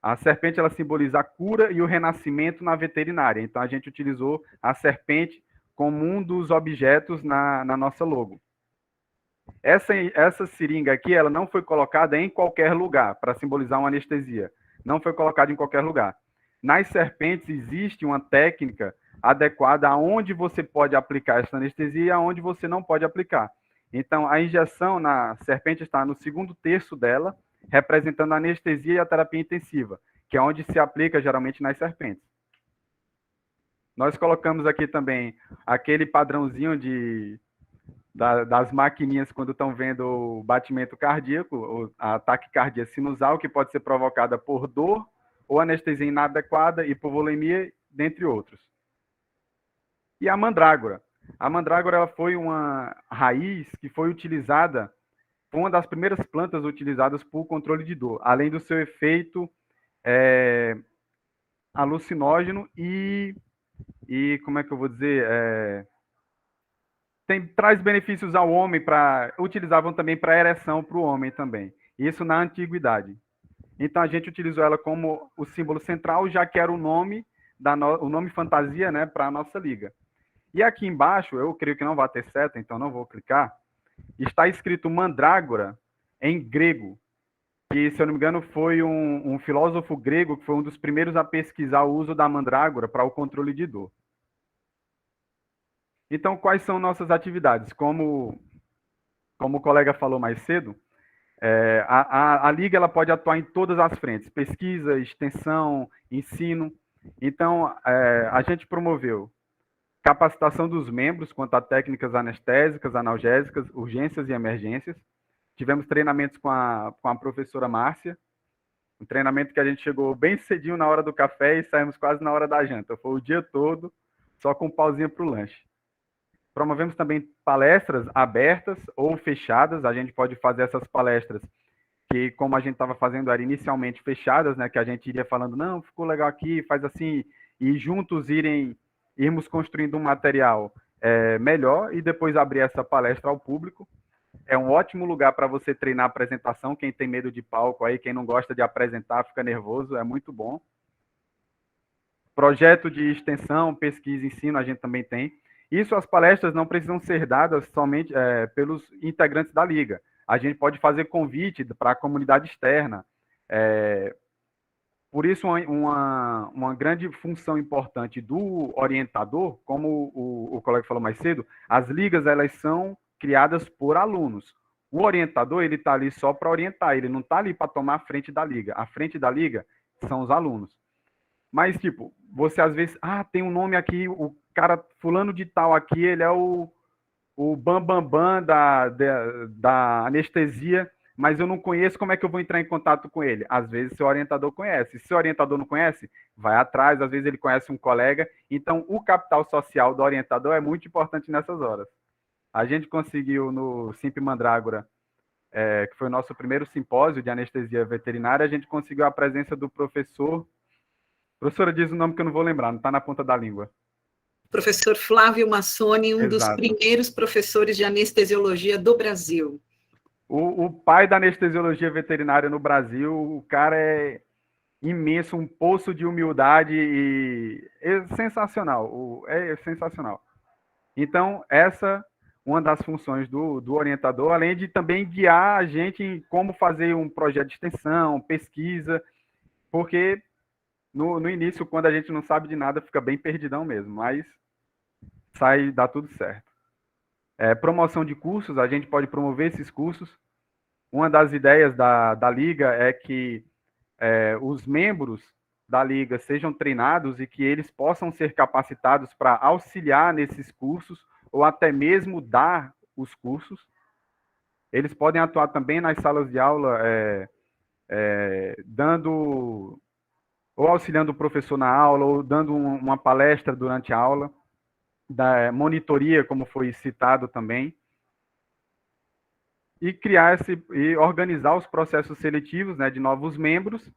A serpente, ela simboliza a cura e o renascimento na veterinária. Então, a gente utilizou a serpente como um dos objetos na nossa logo. Essa seringa aqui, ela não foi colocada em qualquer lugar para simbolizar uma anestesia. Não foi colocada em qualquer lugar. Nas serpentes existe uma técnica adequada aonde você pode aplicar essa anestesia e aonde você não pode aplicar. Então, a injeção na serpente está no segundo terço dela, representando a anestesia e a terapia intensiva, que é onde se aplica geralmente nas serpentes. Nós colocamos aqui também aquele padrãozinho das maquininhas quando estão vendo o batimento cardíaco, a taquicardia sinusal, que pode ser provocada por dor ou anestesia inadequada, hipovolemia, dentre outros. E a mandrágora. A mandrágora, ela foi uma raiz que foi utilizada, foi uma das primeiras plantas utilizadas para o controle de dor, além do seu efeito alucinógeno e como é que eu vou dizer, traz benefícios ao homem, utilizavam também para ereção para o homem também, isso na antiguidade. Então a gente utilizou ela como o símbolo central, já que era o nome fantasia, né, para a nossa liga. E aqui embaixo, eu creio que não vai ter seta, então não vou clicar, está escrito mandrágora em grego, que, se eu não me engano, foi um filósofo grego que foi um dos primeiros a pesquisar o uso da mandrágora para o controle de dor. Então, quais são nossas atividades? Como o colega falou mais cedo, a Liga ela pode atuar em todas as frentes, pesquisa, extensão, ensino. Então, a gente promoveu capacitação dos membros quanto a técnicas anestésicas, analgésicas, urgências e emergências. Tivemos treinamentos com a professora Márcia, um treinamento que a gente chegou bem cedinho na hora do café e saímos quase na hora da janta. Foi o dia todo, só com pausinha para o lanche. Promovemos também palestras abertas ou fechadas. A gente pode fazer essas palestras que, como a gente estava fazendo, eram inicialmente fechadas, né? Que a gente iria falando, não, ficou legal aqui, faz assim, e juntos irmos construindo um material melhor e depois abrir essa palestra ao público. É um ótimo lugar para você treinar a apresentação. Quem tem medo de palco aí, quem não gosta de apresentar, fica nervoso, é muito bom. Projeto de extensão, pesquisa e ensino, a gente também tem. Isso, as palestras não precisam ser dadas somente pelos integrantes da Liga. A gente pode fazer convite para a comunidade externa. Por isso, uma grande função importante do orientador, como o colega falou mais cedo, as ligas elas são criadas por alunos. O orientador ele está ali só para orientar, ele não está ali para tomar a frente da liga. A frente da liga são os alunos. Mas, tipo, você às vezes, tem um nome aqui, o cara fulano de tal aqui, ele é o bambambam da anestesia, mas eu não conheço, como é que eu vou entrar em contato com ele? Às vezes, seu orientador conhece. Se o orientador não conhece, vai atrás, às vezes ele conhece um colega. Então, o capital social do orientador é muito importante nessas horas. A gente conseguiu no Simp Mandrágora, que foi o nosso primeiro simpósio de anestesia veterinária, a gente conseguiu a presença do professor. Professora, diz o nome que eu não vou lembrar, não está na ponta da língua. Professor Flávio Massoni, um dos Exato. primeiros professores de anestesiologia do Brasil. O pai da anestesiologia veterinária no Brasil, o cara é imenso, um poço de humildade e é sensacional, é sensacional. Então, essa uma das funções do orientador, além de também guiar a gente em como fazer um projeto de extensão, pesquisa, porque no início, quando a gente não sabe de nada, fica bem perdidão mesmo, mas dá tudo certo. Promoção de cursos, a gente pode promover esses cursos. Uma das ideias da Liga é que os membros da Liga sejam treinados e que eles possam ser capacitados para auxiliar nesses cursos ou até mesmo dar os cursos. Eles podem atuar também nas salas de aula, dando ou auxiliando o professor na aula, ou dando uma palestra durante a aula, da monitoria, como foi citado também, e e organizar os processos seletivos, né, de novos membros,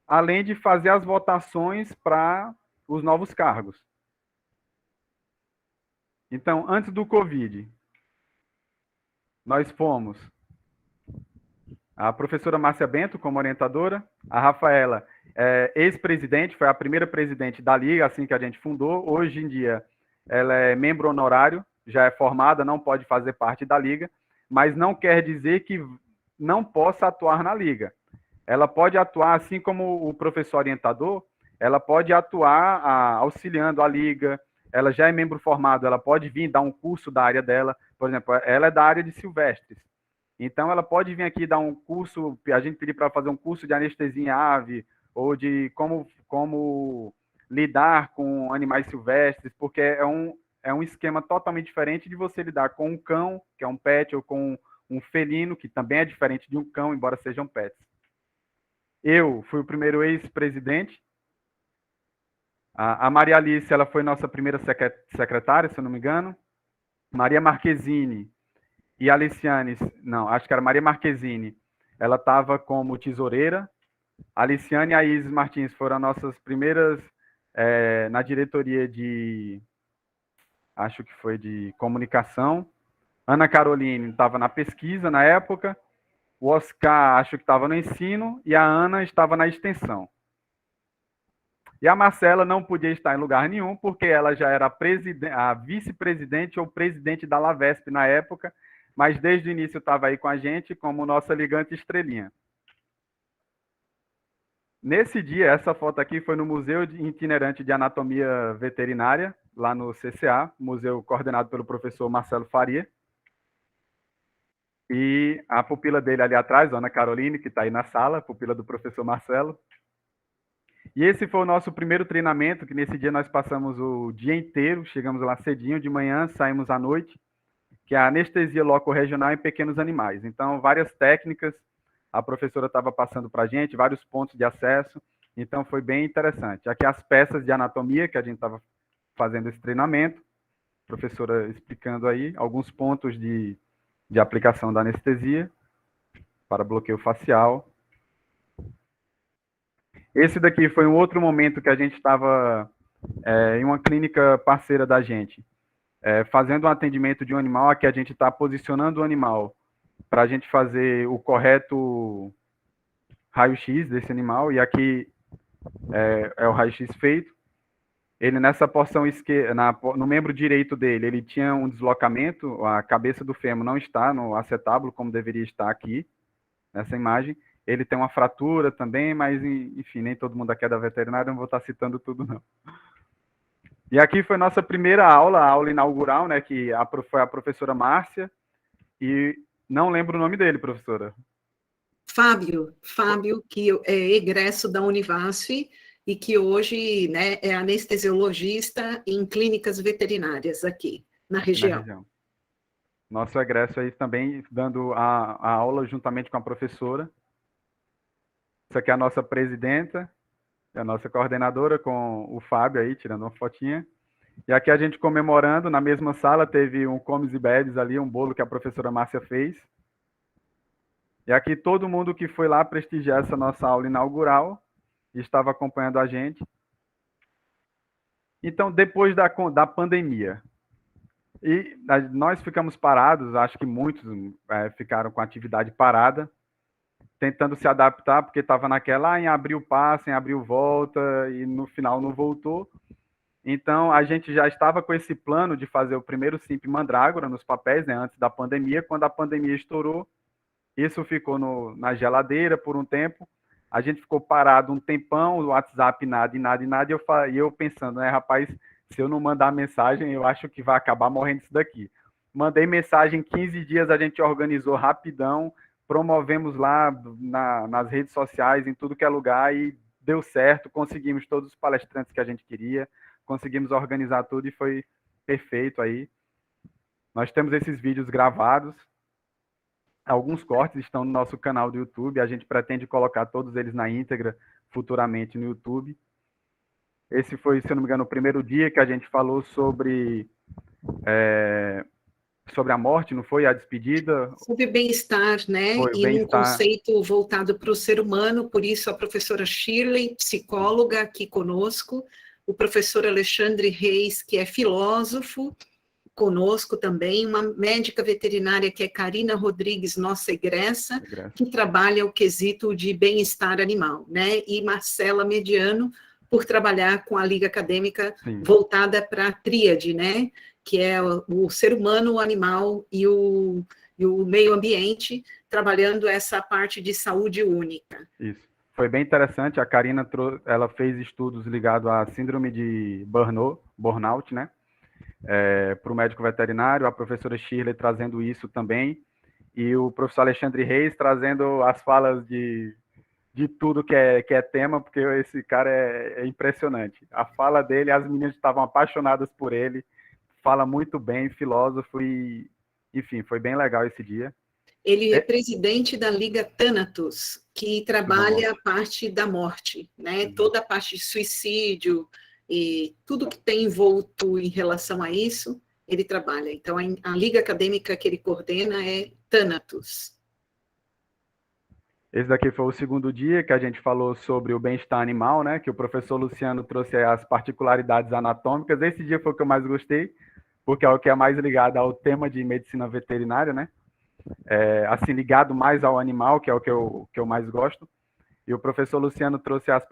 além de fazer as votações para os novos cargos. Então, antes do Covid, nós fomos a professora Márcia Bento como orientadora, a Rafaela ex-presidente, foi a primeira presidente da Liga, assim que a gente fundou. Hoje em dia, ela é membro honorário, já é formada, não pode fazer parte da Liga, mas não quer dizer que não possa atuar na Liga. Ela pode atuar, assim como o professor orientador, ela pode atuar auxiliando a Liga. Ela já é membro formado, ela pode vir dar um curso da área dela. Por exemplo, ela é da área de silvestres. Então, ela pode vir aqui dar um curso, a gente pedir para fazer um curso de anestesia em ave, ou de como lidar com animais silvestres, porque é um esquema totalmente diferente de você lidar com um cão, que é um pet, ou com um felino, que também é diferente de um cão, embora sejam pets. Eu fui o primeiro ex-presidente. A Maria Alice, ela foi nossa primeira secretária, se eu não me engano. Maria Marquezine e Aliciane, não, acho que era Maria Marquezine, ela estava como tesoureira. A Aliciane e a Isis Martins foram as nossas primeiras na diretoria acho que foi de comunicação. Ana Caroline estava na pesquisa na época. O Oscar, acho que estava no ensino. E a Ana estava na extensão. E a Marcela não podia estar em lugar nenhum, porque ela já era a vice-presidente ou presidente da Lavesp na época, mas desde o início estava aí com a gente como nossa ligante estrelinha. Nesse dia, essa foto aqui foi no Museu Itinerante de Anatomia Veterinária, lá no CCA, museu coordenado pelo professor Marcelo Faria. E a pupila dele ali atrás, Ana Caroline, que está aí na sala, pupila do professor Marcelo. E esse foi o nosso primeiro treinamento, que nesse dia nós passamos o dia inteiro, chegamos lá cedinho de manhã, saímos à noite, que é a anestesia loco-regional em pequenos animais. Então, várias técnicas, a professora estava passando para a gente, vários pontos de acesso, então foi bem interessante. Aqui as peças de anatomia, que a gente estava fazendo esse treinamento, a professora explicando aí alguns pontos de aplicação da anestesia para bloqueio facial. Esse daqui foi um outro momento que a gente estava em uma clínica parceira da gente, fazendo um atendimento de um animal, aqui a gente está posicionando o animal para a gente fazer o correto raio-x desse animal, e aqui é o raio-x feito. Ele, nessa porção esquerda, no membro direito dele, ele tinha um deslocamento, a cabeça do fêmur não está no acetábulo, como deveria estar aqui, nessa imagem. Ele tem uma fratura também, mas, enfim, nem todo mundo aqui é da veterinária, não vou estar citando tudo, não. E aqui foi nossa primeira aula, a aula inaugural, né, que foi a professora Márcia, e não lembro o nome dele, professora. Fábio, que é egresso da Univasf e que hoje, né, é anestesiologista em clínicas veterinárias aqui na região. Nosso egresso aí também dando a aula juntamente com a professora. Essa aqui é a nossa presidenta, a nossa coordenadora, com o Fábio aí, tirando uma fotinha. E aqui a gente comemorando, na mesma sala, teve um comes e bebes ali, um bolo que a professora Márcia fez. E aqui todo mundo que foi lá prestigiar essa nossa aula inaugural estava acompanhando a gente. Então, depois da pandemia, e nós ficamos parados, acho que muitos ficaram com a atividade parada, tentando se adaptar, porque estava naquela, em abril passa, em abril volta, e no final não voltou. Então, a gente já estava com esse plano de fazer o primeiro Simp Mandrágora nos papéis, né, antes da pandemia. Quando a pandemia estourou, isso ficou na geladeira por um tempo. A gente ficou parado um tempão, o WhatsApp nada, e eu pensando, né, rapaz, se eu não mandar mensagem, eu acho que vai acabar morrendo isso daqui. Mandei mensagem, em 15 dias a gente organizou rapidão, promovemos lá nas redes sociais, em tudo que é lugar, e deu certo, conseguimos todos os palestrantes que a gente queria, conseguimos organizar tudo e foi perfeito aí. Nós temos esses vídeos gravados, alguns cortes estão no nosso canal do YouTube, a gente pretende colocar todos eles na íntegra futuramente no YouTube. Esse foi, se eu não me engano, o primeiro dia que a gente falou sobre a morte, não foi? A despedida? Sobre bem-estar, né? Foi, e um conceito voltado para o ser humano, por isso a professora Shirley, psicóloga, aqui conosco, o professor Alexandre Reis, que é filósofo, conosco também uma médica veterinária que é Karina Rodrigues, nossa egressa, que trabalha o quesito de bem-estar animal, né? E Marcela Mediano, por trabalhar com a Liga Acadêmica voltada para a tríade, né? Que é o ser humano, o animal e o meio ambiente, trabalhando essa parte de saúde única. Isso. Foi bem interessante. A Karina ela fez estudos ligados à síndrome de burnout, né? Para o médico veterinário, a professora Shirley trazendo isso também, e o professor Alexandre Reis trazendo as falas de tudo que é tema, porque esse cara é impressionante. A fala dele, as meninas estavam apaixonadas por ele, fala muito bem, filósofo, e enfim, foi bem legal esse dia. Ele é presidente da Liga Thanatos, que trabalha a parte da morte, né? Toda a parte de suicídio e tudo que tem envolto em relação a isso, ele trabalha. Então, a Liga Acadêmica que ele coordena é Thanatos. Esse daqui foi o segundo dia que a gente falou sobre o bem-estar animal, né? Que o professor Luciano trouxe as particularidades anatômicas. Esse dia foi o que eu mais gostei, porque é o que é mais ligado ao tema de medicina veterinária, né? Assim, ligado mais ao animal, que é o que eu mais gosto. E o professor Luciano trouxe as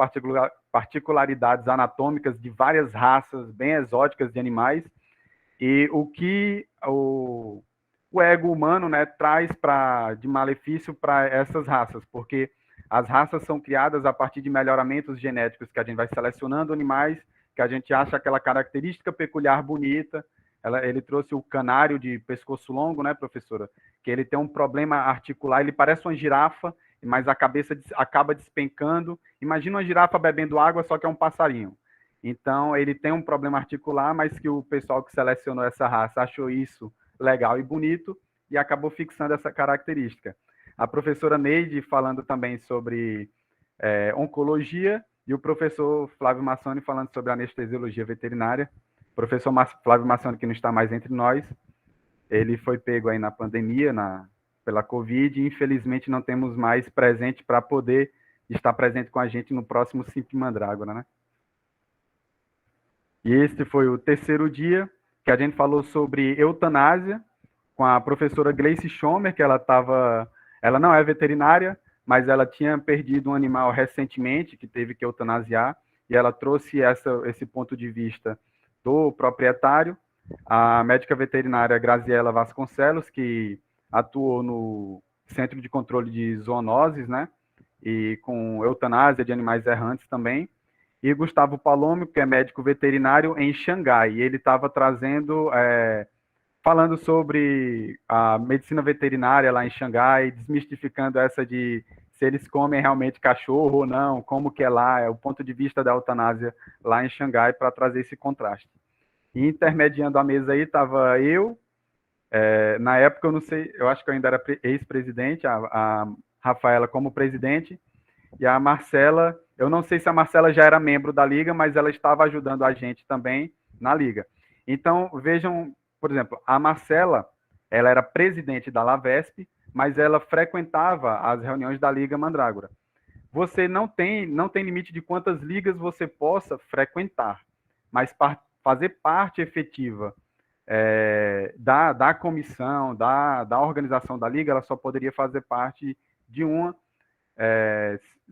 particularidades anatômicas de várias raças bem exóticas de animais e o que o ego humano, né, traz de malefício para essas raças, porque as raças são criadas a partir de melhoramentos genéticos, que a gente vai selecionando animais que a gente acha aquela característica peculiar bonita. Ele trouxe o canário de pescoço longo, né, professora? Que ele tem um problema articular, ele parece uma girafa, mas a cabeça acaba despencando. Imagina uma girafa bebendo água, só que é um passarinho. Então, ele tem um problema articular, mas que o pessoal que selecionou essa raça achou isso legal e bonito e acabou fixando essa característica. A professora Neide falando também sobre oncologia e o professor Flávio Massoni falando sobre anestesiologia veterinária. O professor Flávio Massoni, que não está mais entre nós, ele foi pego aí na pandemia, pela Covid, e infelizmente não temos mais presente para poder estar presente com a gente no próximo Simples Mandrágora, né? E este foi o terceiro dia, que a gente falou sobre eutanásia, com a professora Gleice Schomer, que ela não é veterinária, mas ela tinha perdido um animal recentemente, que teve que eutanasiar, e ela trouxe esse ponto de vista do proprietário. A médica veterinária Graziela Vasconcelos, que atuou no Centro de Controle de Zoonoses, né? E com eutanásia de animais errantes também. E Gustavo Palomio, que é médico veterinário em Xangai. E ele estava falando sobre a medicina veterinária lá em Xangai, desmistificando essa de se eles comem realmente cachorro ou não, como que é lá, o ponto de vista da eutanásia lá em Xangai, para trazer esse contraste. E intermediando a mesa aí estava eu, na época eu não sei, eu acho que eu ainda era ex-presidente, a Rafaela como presidente, e a Marcela, eu não sei se a Marcela já era membro da Liga, mas ela estava ajudando a gente também na Liga. Então, vejam, por exemplo, a Marcela, ela era presidente da Lavesp, mas ela frequentava as reuniões da Liga Mandrágora. Você não tem limite de quantas ligas você possa frequentar, mas fazer parte efetiva da comissão, da organização da Liga, ela só poderia fazer parte de uma.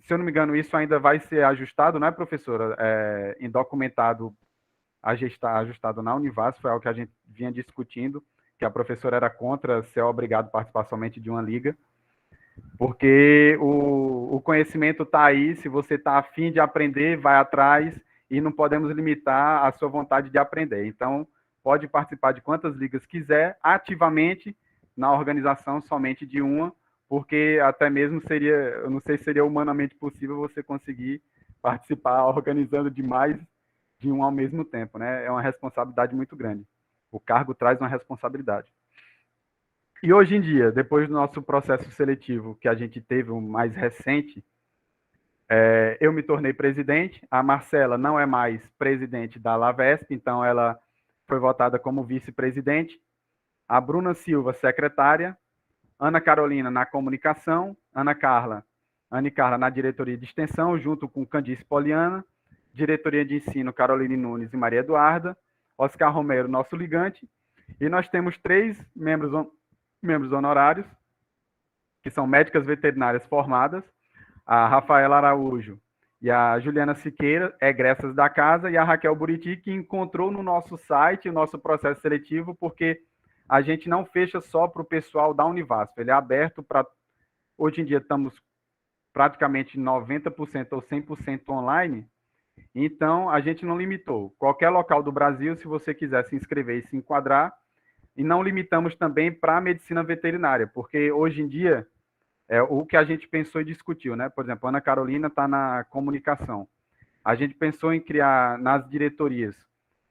Se eu não me engano, isso ainda vai ser ajustado, né, professora? Indocumentado, ajustado na Univas, foi algo que a gente vinha discutindo, que a professora era contra ser obrigado a participar somente de uma liga, porque o conhecimento está aí, se você está afim de aprender, vai atrás, e não podemos limitar a sua vontade de aprender. Então, pode participar de quantas ligas quiser, ativamente, na organização somente de uma, porque até mesmo eu não sei se seria humanamente possível você conseguir participar organizando de mais de um ao mesmo tempo, né? É uma responsabilidade muito grande. O cargo traz uma responsabilidade. E hoje em dia, depois do nosso processo seletivo que a gente teve, o mais recente, eu me tornei presidente. A Marcela não é mais presidente da Lavesp, então ela foi votada como vice-presidente. A Bruna Silva, secretária. Ana Carolina na comunicação. Ana Carla na diretoria de extensão, junto com Candice Poliana. Diretoria de ensino, Caroline Nunes e Maria Eduarda. Oscar Romero, nosso ligante. E nós temos 3 membros honorários, que são médicas veterinárias formadas, a Rafaela Araújo e a Juliana Siqueira, egressas da casa, e a Raquel Buriti, que encontrou no nosso site o nosso processo seletivo, porque a gente não fecha só para o pessoal da Univasf, ele é aberto para... Hoje em dia estamos praticamente 90% ou 100% online, então a gente não limitou. Qualquer local do Brasil, se você quiser se inscrever e se enquadrar, e não limitamos também para a medicina veterinária, porque hoje em dia o que a gente pensou e discutiu, né? Por exemplo, a Ana Carolina está na comunicação. A gente pensou em criar nas diretorias,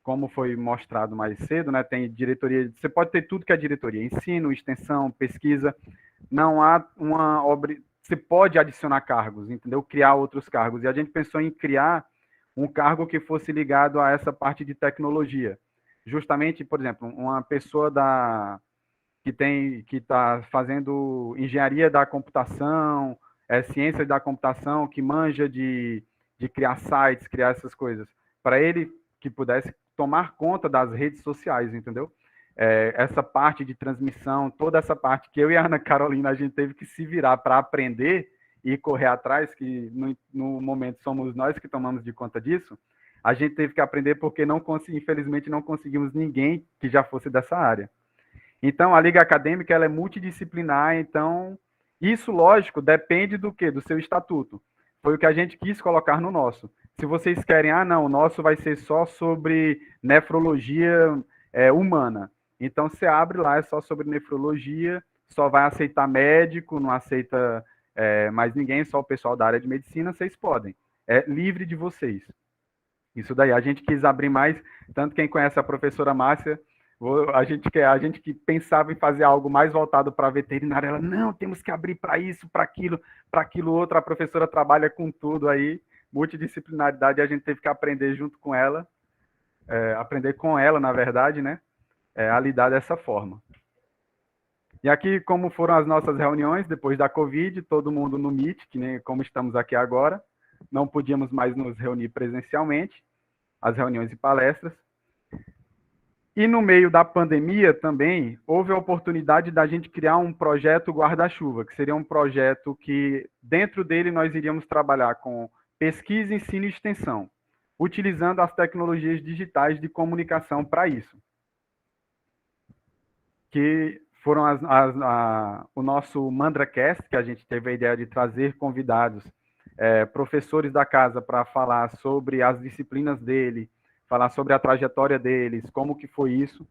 como foi mostrado mais cedo, né? Tem diretoria, você pode ter tudo que é diretoria, ensino, extensão, pesquisa. Não há uma você pode adicionar cargos, entendeu? Criar outros cargos. E a gente pensou em criar um cargo que fosse ligado a essa parte de tecnologia. Justamente, por exemplo, uma pessoa que está fazendo engenharia da computação, ciência da computação, que manja de criar sites, criar essas coisas, para ele que pudesse tomar conta das redes sociais, entendeu? Essa parte de transmissão, toda essa parte que eu e a Ana Carolina a gente teve que se virar para aprender e correr atrás, que no momento somos nós que tomamos de conta disso, a gente teve que aprender porque infelizmente não conseguimos ninguém que já fosse dessa área. Então, a Liga Acadêmica ela é multidisciplinar, então, isso, lógico, depende do quê? Do seu estatuto. Foi o que a gente quis colocar no nosso. Se vocês querem, não, o nosso vai ser só sobre nefrologia humana. Então, você abre lá, é só sobre nefrologia, só vai aceitar médico, não aceita mais ninguém, só o pessoal da área de medicina, vocês podem. É livre de vocês. Isso daí, a gente quis abrir mais, tanto quem conhece a professora Márcia, a gente que pensava em fazer algo mais voltado para a veterinária, ela, não, temos que abrir para isso, para aquilo outro, a professora trabalha com tudo aí, multidisciplinaridade, a gente teve que aprender junto com ela, aprender com ela, na verdade, né, a lidar dessa forma. E aqui, como foram as nossas reuniões, depois da Covid, todo mundo no Meet, que nem como estamos aqui agora, não podíamos mais nos reunir presencialmente, as reuniões e palestras. E no meio da pandemia também, houve a oportunidade da gente criar um projeto guarda-chuva, que seria um projeto que, dentro dele, nós iríamos trabalhar com pesquisa, ensino e extensão, utilizando as tecnologias digitais de comunicação para isso. Que foram o nosso MandraCast, que a gente teve a ideia de trazer convidados, professores da casa para falar sobre as disciplinas dele, falar sobre a trajetória deles, como que foi isso.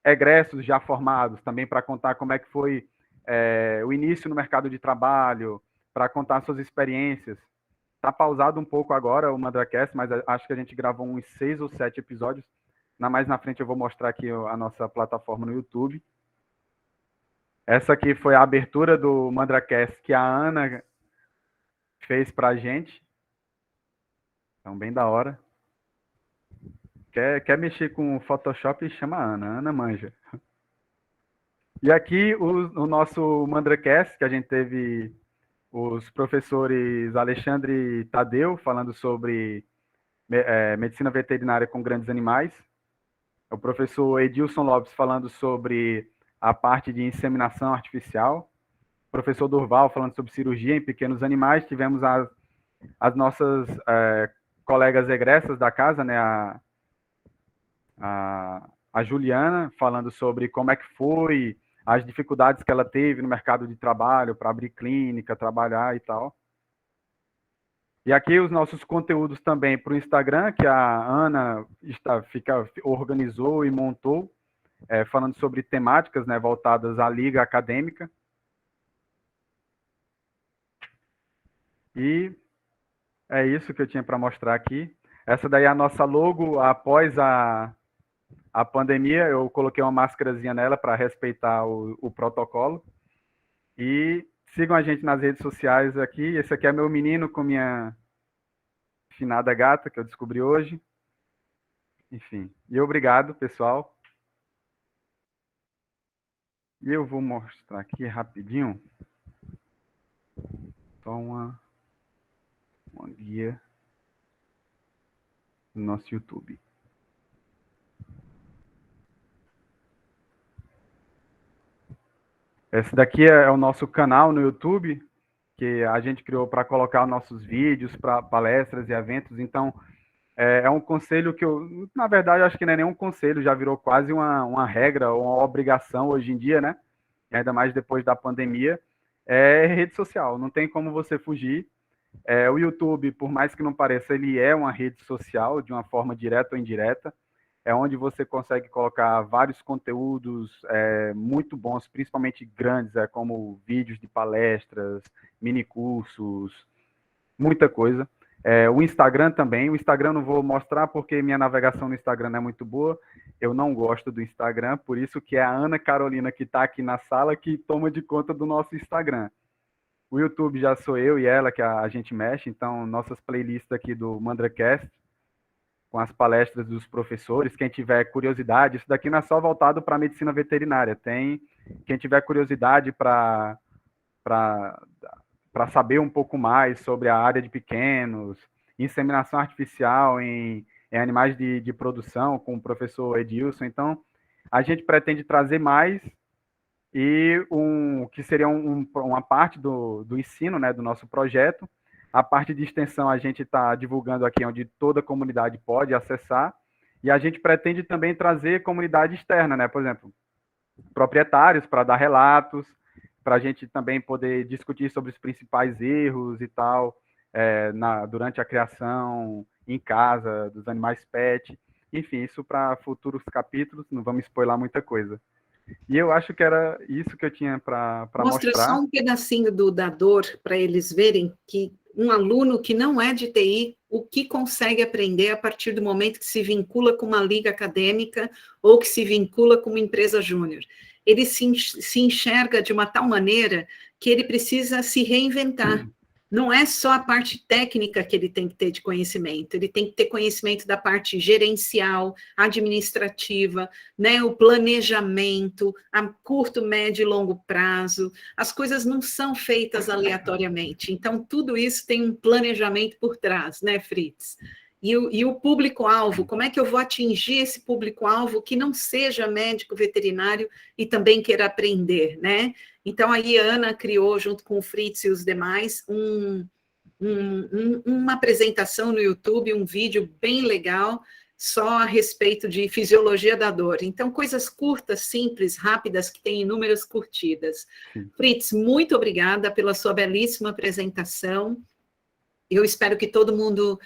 Egressos já formados também para contar como é que foi o início no mercado de trabalho, para contar suas experiências. Está pausado um pouco agora o MandraCast, mas acho que a gente gravou uns 6 ou 7 episódios. Mais na frente eu vou mostrar aqui a nossa plataforma no YouTube. Essa aqui foi a abertura do MandraCast que a Ana fez para a gente. Então, bem da hora. Quer mexer com o Photoshop, chama a Ana. A Ana manja. E aqui o nosso MandraCast, que a gente teve os professores Alexandre e Tadeu falando sobre medicina veterinária com grandes animais. O professor Edilson Lopes falando sobre a parte de inseminação artificial. O professor Durval falando sobre cirurgia em pequenos animais. Tivemos as nossas colegas egressas da casa, né? A Juliana falando sobre como é que foi, as dificuldades que ela teve no mercado de trabalho para abrir clínica, trabalhar e tal. E aqui os nossos conteúdos também para o Instagram, que a Ana organizou e montou, falando sobre temáticas, né, voltadas à Liga Acadêmica. E é isso que eu tinha para mostrar aqui. Essa daí é a nossa logo após a pandemia. Eu coloquei uma máscarazinha nela para respeitar o protocolo. E sigam a gente nas redes sociais aqui. Esse aqui é meu menino com minha finada gata, que eu descobri hoje. Enfim. E obrigado, pessoal. E eu vou mostrar aqui rapidinho. Só uma guia no nosso YouTube. Esse daqui é o nosso canal no YouTube, que a gente criou para colocar nossos vídeos para palestras e eventos. Então, é um conselho que eu, na verdade, acho que não é nenhum conselho, já virou quase uma regra ou uma obrigação hoje em dia, né? E ainda mais depois da pandemia, é rede social, não tem como você fugir. O YouTube, por mais que não pareça, ele é uma rede social, de uma forma direta ou indireta, é onde você consegue colocar vários conteúdos muito bons, principalmente grandes, como vídeos de palestras, mini cursos, muita coisa. O Instagram também. O Instagram não vou mostrar porque minha navegação no Instagram não é muito boa. Eu não gosto do Instagram, por isso que é a Ana Carolina que está aqui na sala que toma de conta do nosso Instagram. O YouTube já sou eu e ela que a gente mexe, então nossas playlists aqui do MandraCast, com as palestras dos professores, quem tiver curiosidade, isso daqui não é só voltado para a medicina veterinária, tem quem tiver curiosidade para saber um pouco mais sobre a área de pequenos, inseminação artificial em animais de produção, com o professor Edilson. Então, a gente pretende trazer mais e que seria uma parte do ensino, né, do nosso projeto. A parte de extensão a gente está divulgando aqui onde toda a comunidade pode acessar, e a gente pretende também trazer comunidade externa, né, por exemplo, proprietários para dar relatos, para a gente também poder discutir sobre os principais erros e tal, durante a criação em casa dos animais pet. Enfim, isso para futuros capítulos, não vamos spoiler muita coisa. E eu acho que era isso que eu tinha para mostrar. Mostra só um pedacinho da dor para eles verem que um aluno que não é de TI, o que consegue aprender a partir do momento que se vincula com uma liga acadêmica ou que se vincula com uma empresa júnior. Ele se enxerga de uma tal maneira que ele precisa se reinventar. Não é só a parte técnica que ele tem que ter de conhecimento, ele tem que ter conhecimento da parte gerencial, administrativa, né, o planejamento, a curto, médio e longo prazo. As coisas não são feitas aleatoriamente, então tudo isso tem um planejamento por trás, né, Fritz? E o público-alvo, como é que eu vou atingir esse público-alvo que não seja médico veterinário e também queira aprender, né? Então, aí a Ana criou, junto com o Fritz e os demais, uma apresentação no YouTube, um vídeo bem legal, só a respeito de fisiologia da dor. Então, coisas curtas, simples, rápidas, que têm inúmeras curtidas. Fritz, muito obrigada pela sua belíssima apresentação. Eu espero que todo mundo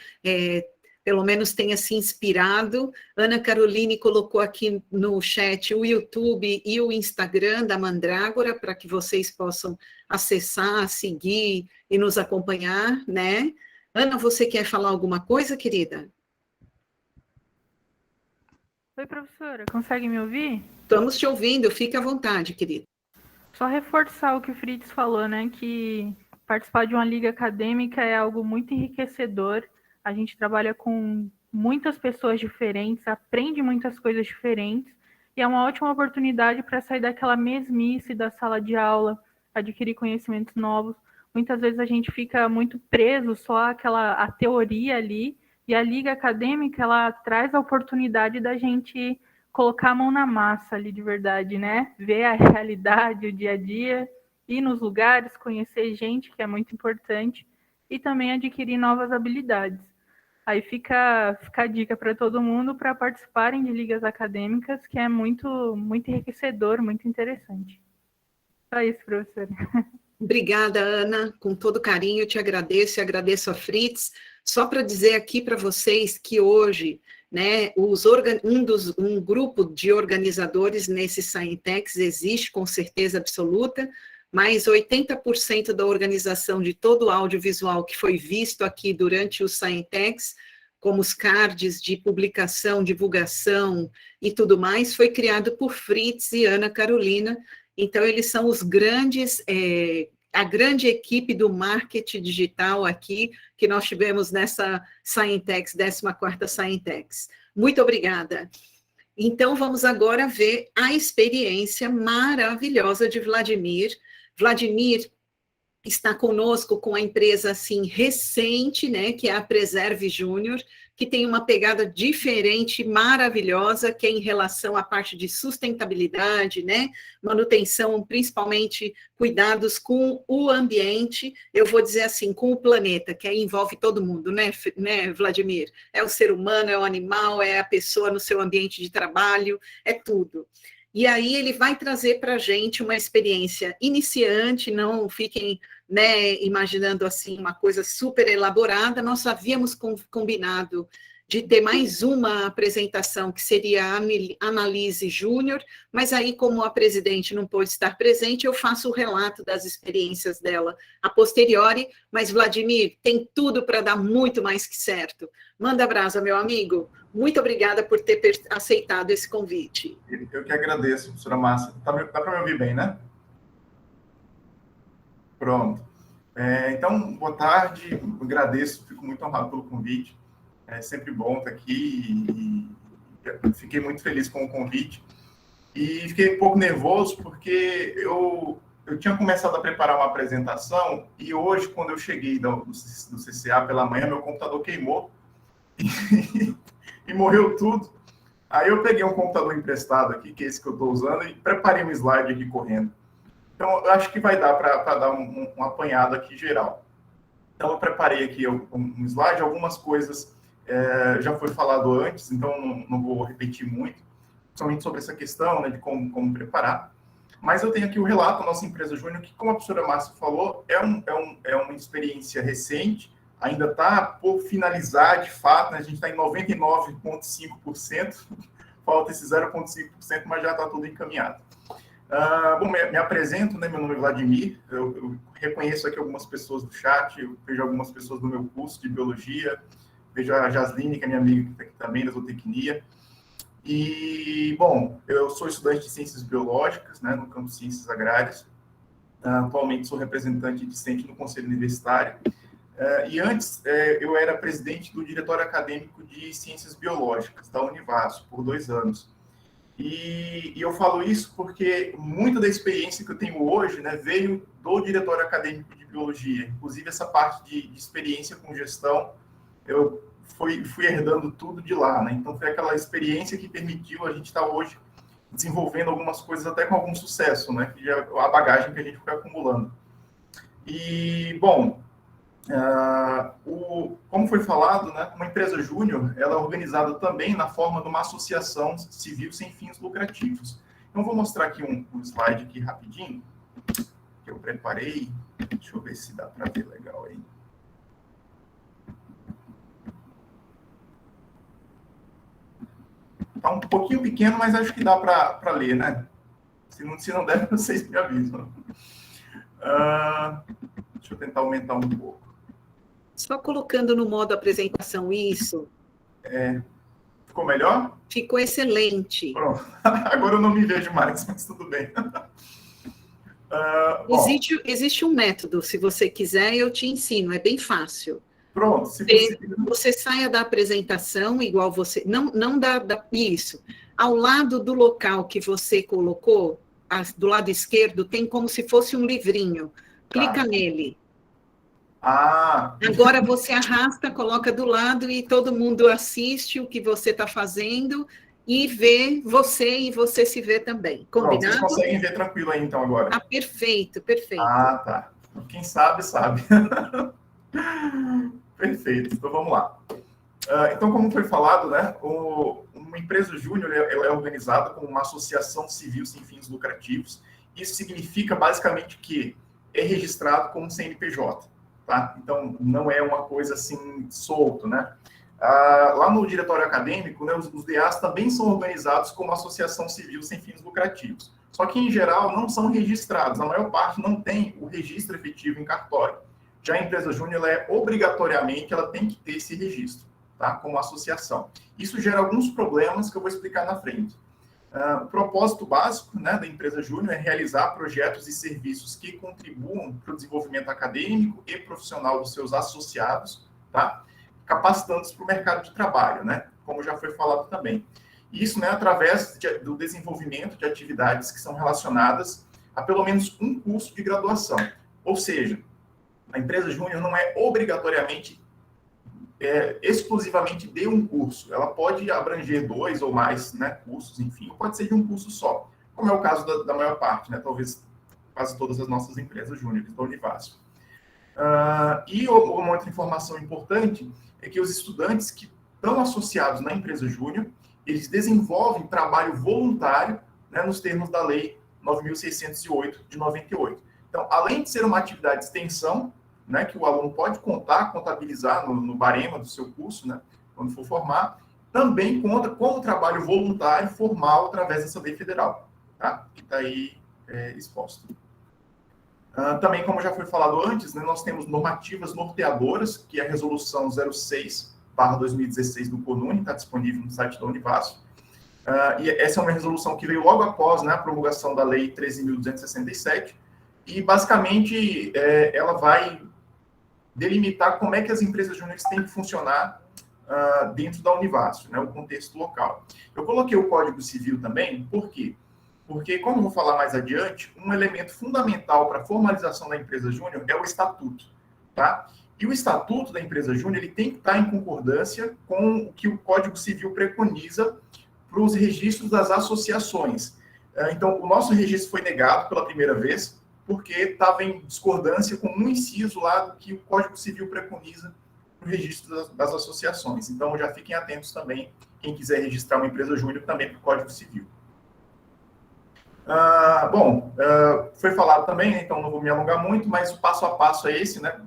pelo menos tenha se inspirado. Ana Caroline colocou aqui no chat o YouTube e o Instagram da Mandrágora, para que vocês possam acessar, seguir e nos acompanhar, né? Ana, você quer falar alguma coisa, querida? Oi, professora, consegue me ouvir? Estamos te ouvindo, fique à vontade, querida. Só reforçar o que o Fritz falou, né, que participar de uma liga acadêmica é algo muito enriquecedor. A gente trabalha com muitas pessoas diferentes, aprende muitas coisas diferentes, e é uma ótima oportunidade para sair daquela mesmice da sala de aula, adquirir conhecimentos novos. Muitas vezes a gente fica muito preso só a teoria ali, e a liga acadêmica, ela traz a oportunidade da gente colocar a mão na massa ali de verdade, né? Ver a realidade, o dia a dia, ir nos lugares, conhecer gente, que é muito importante, e também adquirir novas habilidades. Aí fica a dica para todo mundo para participarem de ligas acadêmicas, que é muito, muito enriquecedor, muito interessante. Só isso, professora. Obrigada, Ana, com todo carinho, eu te agradeço e agradeço a Fritz. Só para dizer aqui para vocês que hoje, né, um grupo de organizadores nesse Scientex existe com certeza absoluta, mas 80% da organização de todo o audiovisual que foi visto aqui durante o Scientex, como os cards de publicação, divulgação e tudo mais, foi criado por Fritz e Ana Carolina. Então, eles são os grandes, a grande equipe do marketing digital aqui, que nós tivemos nessa Scientex, 14ª Scientex. Muito obrigada. Então, vamos agora ver a experiência maravilhosa de Vladimir. Vladimir, está conosco com a empresa assim recente, né, que é a Preserve Júnior, que tem uma pegada diferente, maravilhosa, que é em relação à parte de sustentabilidade, né, manutenção, principalmente cuidados com o ambiente, eu vou dizer assim, com o planeta, que aí envolve todo mundo, né, Vladimir? É o ser humano, é o animal, é a pessoa no seu ambiente de trabalho, é tudo. E aí ele vai trazer para a gente uma experiência iniciante, não fiquem, né, imaginando assim uma coisa super elaborada. Nós havíamos combinado de ter mais uma apresentação, que seria a Analise Júnior, mas aí, como a presidente não pôde estar presente, eu faço o relato das experiências dela a posteriori, mas, Vladimir, tem tudo para dar muito mais que certo. Manda brasa, meu amigo. Muito obrigada por ter aceitado esse convite. Eu que agradeço, professora Márcia. Dá para me ouvir bem, né? Pronto. Então, boa tarde. Agradeço, fico muito honrado pelo convite. É sempre bom estar aqui e fiquei muito feliz com o convite. E fiquei um pouco nervoso porque eu tinha começado a preparar uma apresentação e hoje, quando eu cheguei do CCA pela manhã, meu computador queimou e morreu tudo. Aí eu peguei um computador emprestado aqui, que é esse que eu estou usando, e preparei um slide aqui correndo. Então, eu acho que vai dar para dar um apanhado aqui geral. Então, eu preparei aqui um slide, algumas coisas já foi falado antes, então não vou repetir muito, somente sobre essa questão, né, de como preparar. Mas eu tenho aqui o relato da nossa empresa Júnior, que, como a professora Márcia falou, é uma experiência recente, ainda está por finalizar, de fato, né, a gente está em 99,5%, falta esse 0,5%, mas já está tudo encaminhado. Bom, me apresento, né, meu nome é Vladimir, eu reconheço aqui algumas pessoas do chat, eu vejo algumas pessoas do meu curso de Biologia, vejo a Jasline, que é minha amiga que está aqui também, da Zootecnia. E, bom, eu sou estudante de Ciências Biológicas, né, no campo de Ciências Agrárias. Atualmente sou representante discente no Conselho Universitário. E antes, eu era presidente do Diretório Acadêmico de Ciências Biológicas, da Univaso, por 2 anos. E eu falo isso porque muita da experiência que eu tenho hoje, né, veio do Diretório Acadêmico de Biologia. Inclusive, essa parte de experiência com gestão, eu fui herdando tudo de lá, né? Então, foi aquela experiência que permitiu a gente estar hoje desenvolvendo algumas coisas até com algum sucesso, né? Que é a bagagem que a gente foi acumulando. E, bom, como foi falado, né, uma empresa júnior, ela é organizada também na forma de uma associação civil sem fins lucrativos. Então, vou mostrar aqui um slide aqui rapidinho, que eu preparei. Deixa eu ver se dá para ver legal aí. Está um pouquinho pequeno, mas acho que dá para ler, né? Se não der, vocês me avisam. Deixa eu tentar aumentar um pouco. Só colocando no modo apresentação isso. Ficou melhor? Ficou excelente. Pronto. Agora eu não me vejo mais, mas tudo bem. Existe um método, se você quiser, eu te ensino, é bem fácil. Pronto, se possível. Você saia da apresentação, igual você... Não isso. Ao lado do local que você colocou, do lado esquerdo, tem como se fosse um livrinho. Clica nele. Agora você arrasta, coloca do lado e todo mundo assiste o que você está fazendo e vê você e você se vê também. Combinado? Pronto, vocês conseguem ver tranquilo aí, então, agora. Perfeito, perfeito. Tá. Quem sabe, sabe. Perfeito, então vamos lá. Então, como foi falado, né, uma empresa júnior ela é organizada como uma associação civil sem fins lucrativos. Isso significa, basicamente, que é registrado como CNPJ, tá? Então, não é uma coisa assim, solto, né? Lá no Diretório Acadêmico, né, os DAs também são organizados como associação civil sem fins lucrativos. Só que, em geral, não são registrados. A maior parte não tem o registro efetivo em cartório. Já a empresa júnior, obrigatoriamente, ela tem que ter esse registro, tá? Como associação. Isso gera alguns problemas que eu vou explicar na frente. O propósito básico, né, da empresa júnior é realizar projetos e serviços que contribuam para o desenvolvimento acadêmico e profissional dos seus associados, tá? Capacitando-os para o mercado de trabalho, né? Como já foi falado também. Isso, né, através do desenvolvimento de atividades que são relacionadas a pelo menos um curso de graduação. Ou seja, A empresa júnior não é obrigatoriamente, exclusivamente de um curso. Ela pode abranger 2 ou mais, né, cursos, enfim, ou pode ser de um curso só, como é o caso da maior parte, né, talvez quase todas as nossas empresas júniores da Univasf. E uma outra informação importante é que os estudantes que estão associados na empresa júnior, eles desenvolvem trabalho voluntário, né, nos termos da Lei 9.608, de 98. Então, além de ser uma atividade de extensão, né, que o aluno pode contabilizar no barema do seu curso, né, quando for formar, também conta como trabalho voluntário formal através dessa lei federal, tá? Que está aí exposto. Também, como já foi falado antes, né, nós temos normativas norteadoras, que é a Resolução 06/2016 do CONUNE, está disponível no site da Univasf. E essa é uma resolução que veio logo após, né, a promulgação da Lei 13.267, e, basicamente, ela vai delimitar como é que as empresas júniores têm que funcionar dentro da Univasf, né, o contexto local. Eu coloquei o Código Civil também, por quê? Porque, como eu vou falar mais adiante, um elemento fundamental para a formalização da empresa júnior é o estatuto, tá? E o estatuto da empresa júnior, ele tem que estar em concordância com o que o Código Civil preconiza para os registros das associações. Então, o nosso registro foi negado pela primeira vez, porque estava em discordância com um inciso lá do que o Código Civil preconiza no registro das associações. Então, já fiquem atentos também, quem quiser registrar uma empresa júnior, também para o Código Civil. Foi falado também, então não vou me alongar muito, mas o passo a passo é esse, né?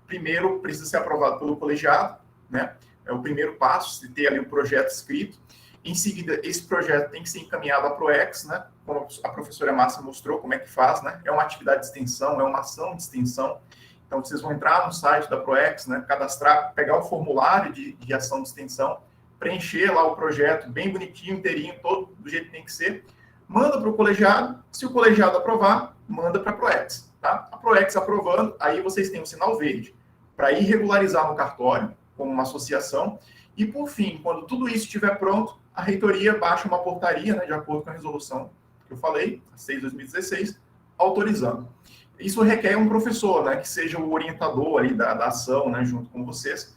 Primeiro, precisa ser aprovado pelo colegiado, né? É o primeiro passo, se ter ali o projeto escrito. Em seguida, esse projeto tem que ser encaminhado à PROEX, né? Como a professora Márcia mostrou como é que faz, né? É uma atividade de extensão, é uma ação de extensão. Então, vocês vão entrar no site da PROEX, né? Cadastrar, pegar o formulário de ação de extensão, preencher lá o projeto bem bonitinho, inteirinho, todo do jeito que tem que ser. Manda para o colegiado, se o colegiado aprovar, manda para a PROEX, tá? A PROEX aprovando, aí vocês têm um sinal verde para ir regularizar no cartório como uma associação, e por fim, quando tudo isso estiver pronto, a reitoria baixa uma portaria, né, de acordo com a resolução que eu falei, a 6/2016, autorizando. Isso requer um professor, né, que seja o orientador ali da ação, né, junto com vocês.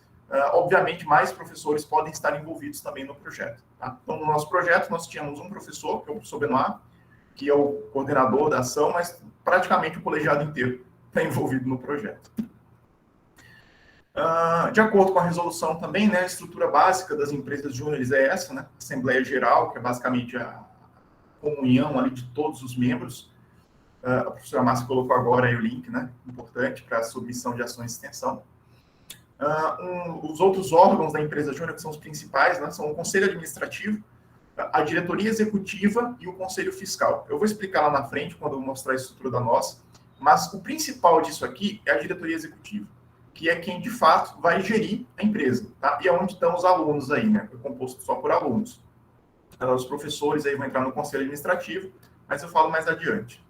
Obviamente, mais professores podem estar envolvidos também no projeto. Tá? Então, no nosso projeto, nós tínhamos um professor, que é o professor Benoit, que é o coordenador da ação, mas praticamente o colegiado inteiro está envolvido no projeto. De acordo com a resolução também, né, a estrutura básica das empresas júniores é essa, né? Assembleia Geral, que é basicamente a comunhão ali de todos os membros. A professora Márcia colocou agora aí o link, né, importante para a submissão de ações de extensão. Os outros órgãos da empresa júnior, que são os principais, né, são o Conselho Administrativo, a Diretoria Executiva e o Conselho Fiscal. Eu vou explicar lá na frente, quando eu mostrar a estrutura da nossa, mas o principal disso aqui é a Diretoria Executiva, que é quem, de fato, vai gerir a empresa, tá? E é onde estão os alunos aí, né? É composto só por alunos. Então, os professores aí vão entrar no Conselho Administrativo, mas eu falo mais adiante.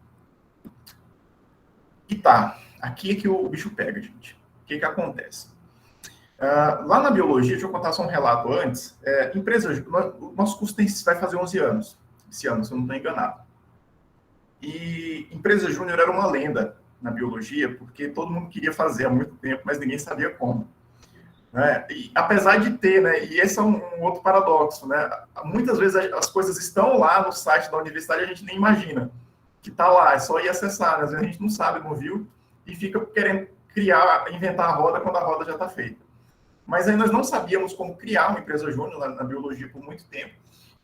E tá, aqui é que o bicho pega, gente. O que acontece? Lá na biologia, deixa eu contar só um relato antes. O nosso curso vai fazer 11 anos, esse ano, se eu não estou enganado. E empresa júnior era uma lenda na biologia, porque todo mundo queria fazer há muito tempo, mas ninguém sabia como. Né? E, apesar de ter, né, e esse é um outro paradoxo, né? Muitas vezes as coisas estão lá no site da universidade e a gente nem imagina que está lá, é só ir acessar, né? Às vezes a gente não sabe, não viu, e fica querendo inventar a roda quando a roda já está feita. Mas aí nós não sabíamos como criar uma empresa júnior na biologia por muito tempo.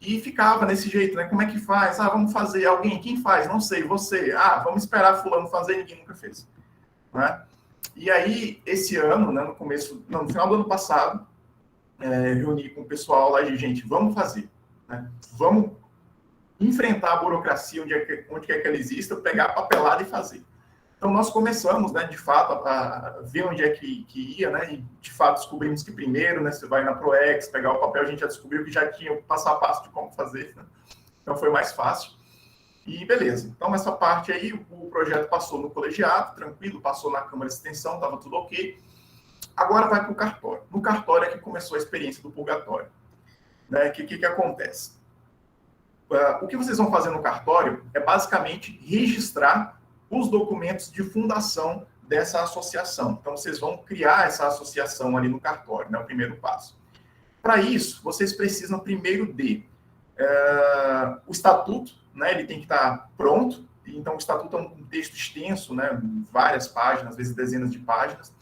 E ficava nesse jeito, né? Como é que faz? Vamos fazer. Alguém? Quem faz? Não sei. Você. Vamos esperar fulano fazer. Ninguém nunca fez. Né? E aí, esse ano, né, no final do ano passado, reuni com o pessoal lá de gente, vamos fazer. Né? Vamos enfrentar a burocracia onde quer que ela exista, pegar a papelada e fazer. Então, nós começamos, né, de fato, a ver onde é que ia, né, e, de fato, descobrimos que primeiro, né, você vai na PROEX, pegar o papel, a gente já descobriu que já tinha o passo a passo de como fazer, né? Então, foi mais fácil. E beleza. Então, essa parte aí, o projeto passou no colegiado, tranquilo, passou na Câmara de Extensão, estava tudo ok. Agora vai para o cartório. No cartório é que começou a experiência do purgatório. Né? O que acontece? O que vocês vão fazer no cartório é, basicamente, registrar os documentos de fundação dessa associação. Então, vocês vão criar essa associação ali no cartório, né? O primeiro passo. Para isso, vocês precisam primeiro o estatuto, né? Ele tem que estar pronto. Então, o estatuto é um texto extenso, né? Várias páginas, às vezes dezenas de páginas.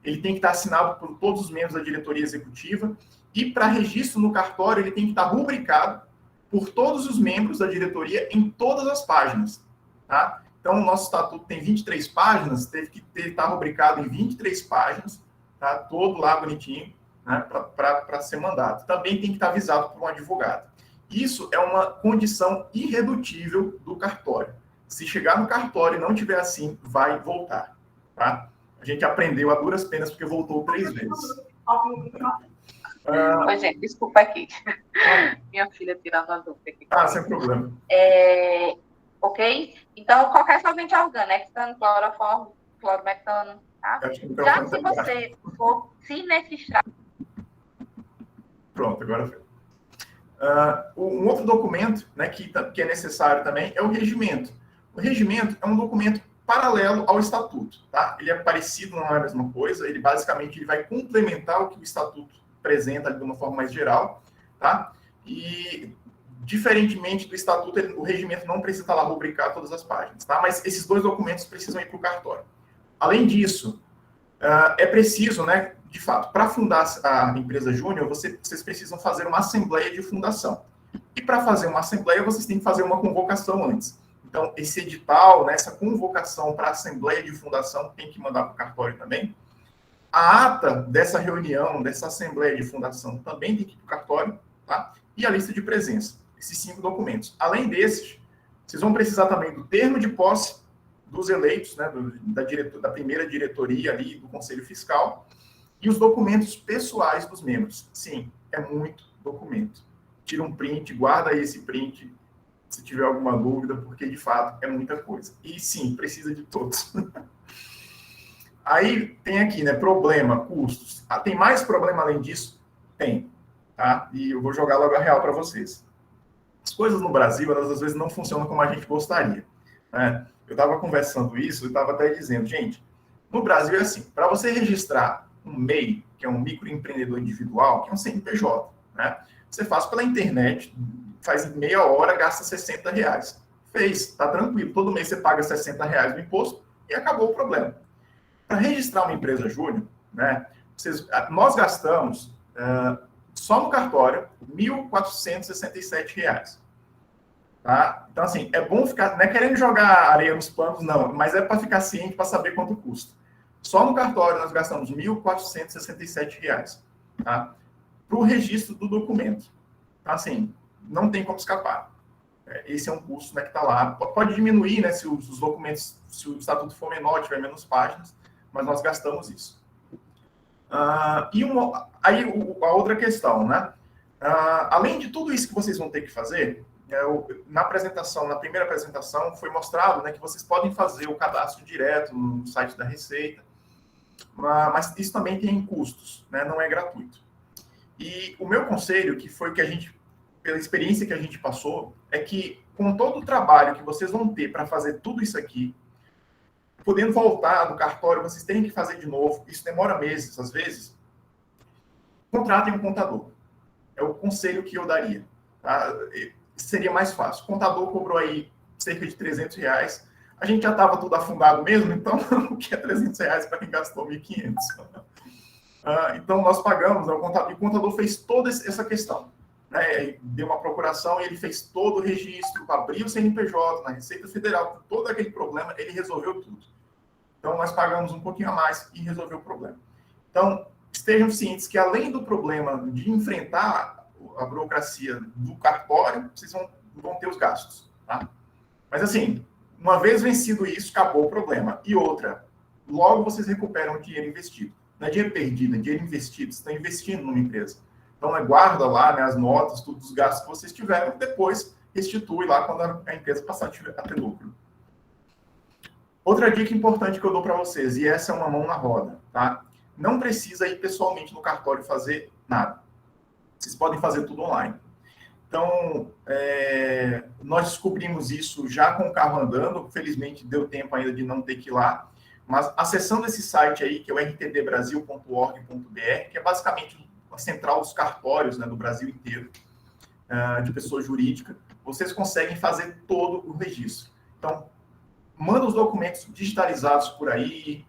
Ele tem que estar assinado por todos os membros da diretoria executiva. E para registro no cartório, ele tem que estar rubricado por todos os membros da diretoria em todas as páginas, tá? Então, o nosso estatuto tem 23 páginas, teve que estar rubricado em 23 páginas, tá? Todo lá bonitinho, né? Para ser mandado. Também tem que estar avisado por um advogado. Isso é uma condição irredutível do cartório. Se chegar no cartório e não tiver assim, vai voltar, tá? A gente aprendeu a duras penas porque voltou 3 vezes. Oi, gente, desculpa aqui. Minha filha tirando a dúvida aqui. Sem problema. Ok? Então, qualquer solvente orgânico, hexano, cloroformo, clorometano, tá? Já se você for sinestrar... Pronto, agora foi. Um outro documento, né, que é necessário também é o regimento. O regimento é um documento paralelo ao estatuto, tá? Ele é parecido, não é a mesma coisa. Ele basicamente vai complementar o que o estatuto apresenta de uma forma mais geral, tá? E diferentemente do estatuto, o regimento não precisa estar lá rubricar todas as páginas, tá? Mas esses 2 documentos precisam ir para o cartório. Além disso, é preciso, né, de fato, para fundar a empresa júnior, vocês precisam fazer uma assembleia de fundação. E para fazer uma assembleia, vocês têm que fazer uma convocação antes. Então, esse edital, né, essa convocação para a assembleia de fundação, tem que mandar para o cartório também. A ata dessa reunião, dessa assembleia de fundação, também tem que ir para o cartório, tá? E a lista de presença, esses 5 documentos. Além desses, vocês vão precisar também do termo de posse dos eleitos, né, da primeira diretoria ali, do Conselho Fiscal, e os documentos pessoais dos membros. Sim, é muito documento. Tira um print, guarda aí esse print, se tiver alguma dúvida, porque, de fato, é muita coisa. E, sim, precisa de todos. Aí tem aqui, né, problema, custos. Tem mais problema além disso? Tem, tá? E eu vou jogar logo a real para vocês. As coisas no Brasil, elas às vezes não funcionam como a gente gostaria, né? Eu estava conversando isso, eu estava até dizendo, gente, no Brasil é assim, para você registrar um MEI, que é um microempreendedor individual, que é um CNPJ, né? Você faz pela internet, faz em meia hora, gasta R$60. Fez, tá tranquilo. Todo mês você paga R$60 no imposto e acabou o problema. Para registrar uma empresa júnior, né, nós gastamos, só no cartório, R$1.467. Tá? Então, assim, é bom ficar... Não é querendo jogar areia nos panos, não, mas é para ficar ciente, para saber quanto custa. Só no cartório nós gastamos R$1.467, tá? Para o registro do documento. Então, assim, não tem como escapar. Esse é um custo, né, que está lá. Pode diminuir, né, se os documentos, se o estatuto for menor, tiver menos páginas, mas nós gastamos isso. Aí a outra questão, né? Além de tudo isso que vocês vão ter que fazer, na primeira apresentação, foi mostrado, né, que vocês podem fazer o cadastro direto no site da Receita, mas isso também tem custos, né, não é gratuito. E o meu conselho, que foi o que a gente, pela experiência que a gente passou, é que com todo o trabalho que vocês vão ter para fazer tudo isso aqui, podendo voltar do cartório, vocês têm que fazer de novo, isso demora meses, às vezes, contratem um contador. É o conselho que eu daria, tá? Seria mais fácil. O contador cobrou aí cerca de R$300. A gente já estava tudo afundado mesmo, então o que é R$300 para quem gastou 1.500? Então nós pagamos, né, e o contador fez toda essa questão, né? Deu uma procuração e ele fez todo o registro, abriu o CNPJ na Receita Federal, todo aquele problema, ele resolveu tudo. Então nós pagamos um pouquinho a mais e resolveu o problema. Então estejam cientes que além do problema de enfrentar a burocracia do cartório, vocês vão ter os gastos, tá? Mas assim, uma vez vencido isso, acabou o problema. E outra, logo vocês recuperam o dinheiro investido. Não é dinheiro perdido, é dinheiro investido. Vocês estão investindo numa empresa. Então, guarda lá, né, as notas, todos os gastos que vocês tiveram, e depois restitui lá quando a empresa passar a ter lucro. Outra dica importante que eu dou para vocês, e essa é uma mão na roda, tá? Não precisa ir pessoalmente no cartório fazer nada. Vocês podem fazer tudo online. Então, nós descobrimos isso já com o carro andando. Felizmente, deu tempo ainda de não ter que ir lá. Mas acessando esse site aí, que é o rtdbrasil.org.br, que é basicamente a central dos cartórios, né, do Brasil inteiro, de pessoa jurídica, vocês conseguem fazer todo o registro. Então, manda os documentos digitalizados por aí,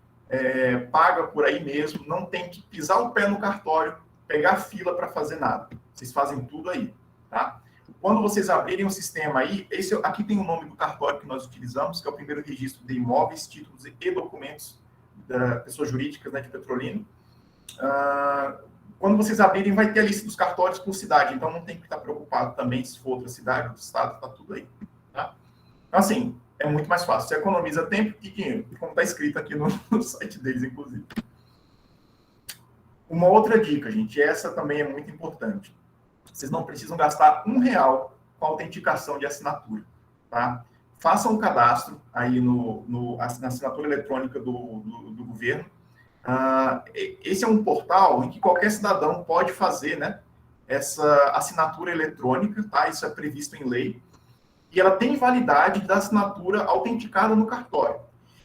paga por aí mesmo, não tem que pisar o pé no cartório, pegar fila para fazer nada. Vocês fazem tudo aí, tá? Quando vocês abrirem o sistema aí, aqui tem o nome do cartório que nós utilizamos, que é o primeiro registro de imóveis, títulos e documentos da pessoa jurídica, né, de Petrolina. Quando vocês abrirem, vai ter a lista dos cartórios por cidade, então não tem que estar preocupado também se for outra cidade, outro estado, está tudo aí, tá? Então, assim, é muito mais fácil. Você economiza tempo e dinheiro, como está escrito aqui no site deles, inclusive. Uma outra dica, gente, essa também é muito importante. Vocês não precisam gastar R$1 com autenticação de assinatura, tá? Façam um cadastro aí na assinatura eletrônica do governo. Esse é um portal em que qualquer cidadão pode fazer, né, essa assinatura eletrônica, tá? Isso é previsto em lei. E ela tem validade da assinatura autenticada no cartório.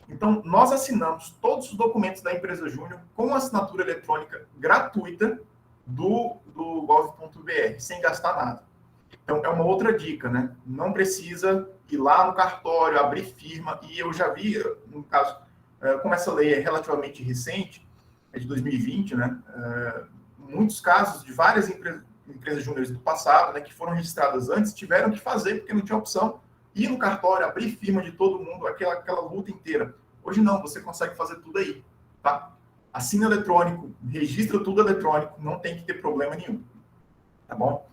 Então, nós assinamos todos os documentos da empresa Júnior com assinatura eletrônica gratuita do gov.br, sem gastar nada. Então, é uma outra dica, né? Não precisa ir lá no cartório, abrir firma, e eu já vi, no caso, como essa lei é relativamente recente, é de 2020, né? Muitos casos de várias empresas júniores do passado, né, que foram registradas antes, tiveram que fazer, porque não tinha opção, ir no cartório, abrir firma de todo mundo, aquela luta inteira. Hoje não, você consegue fazer tudo aí, tá? Assina eletrônico, registra tudo eletrônico, não tem que ter problema nenhum, tá bom?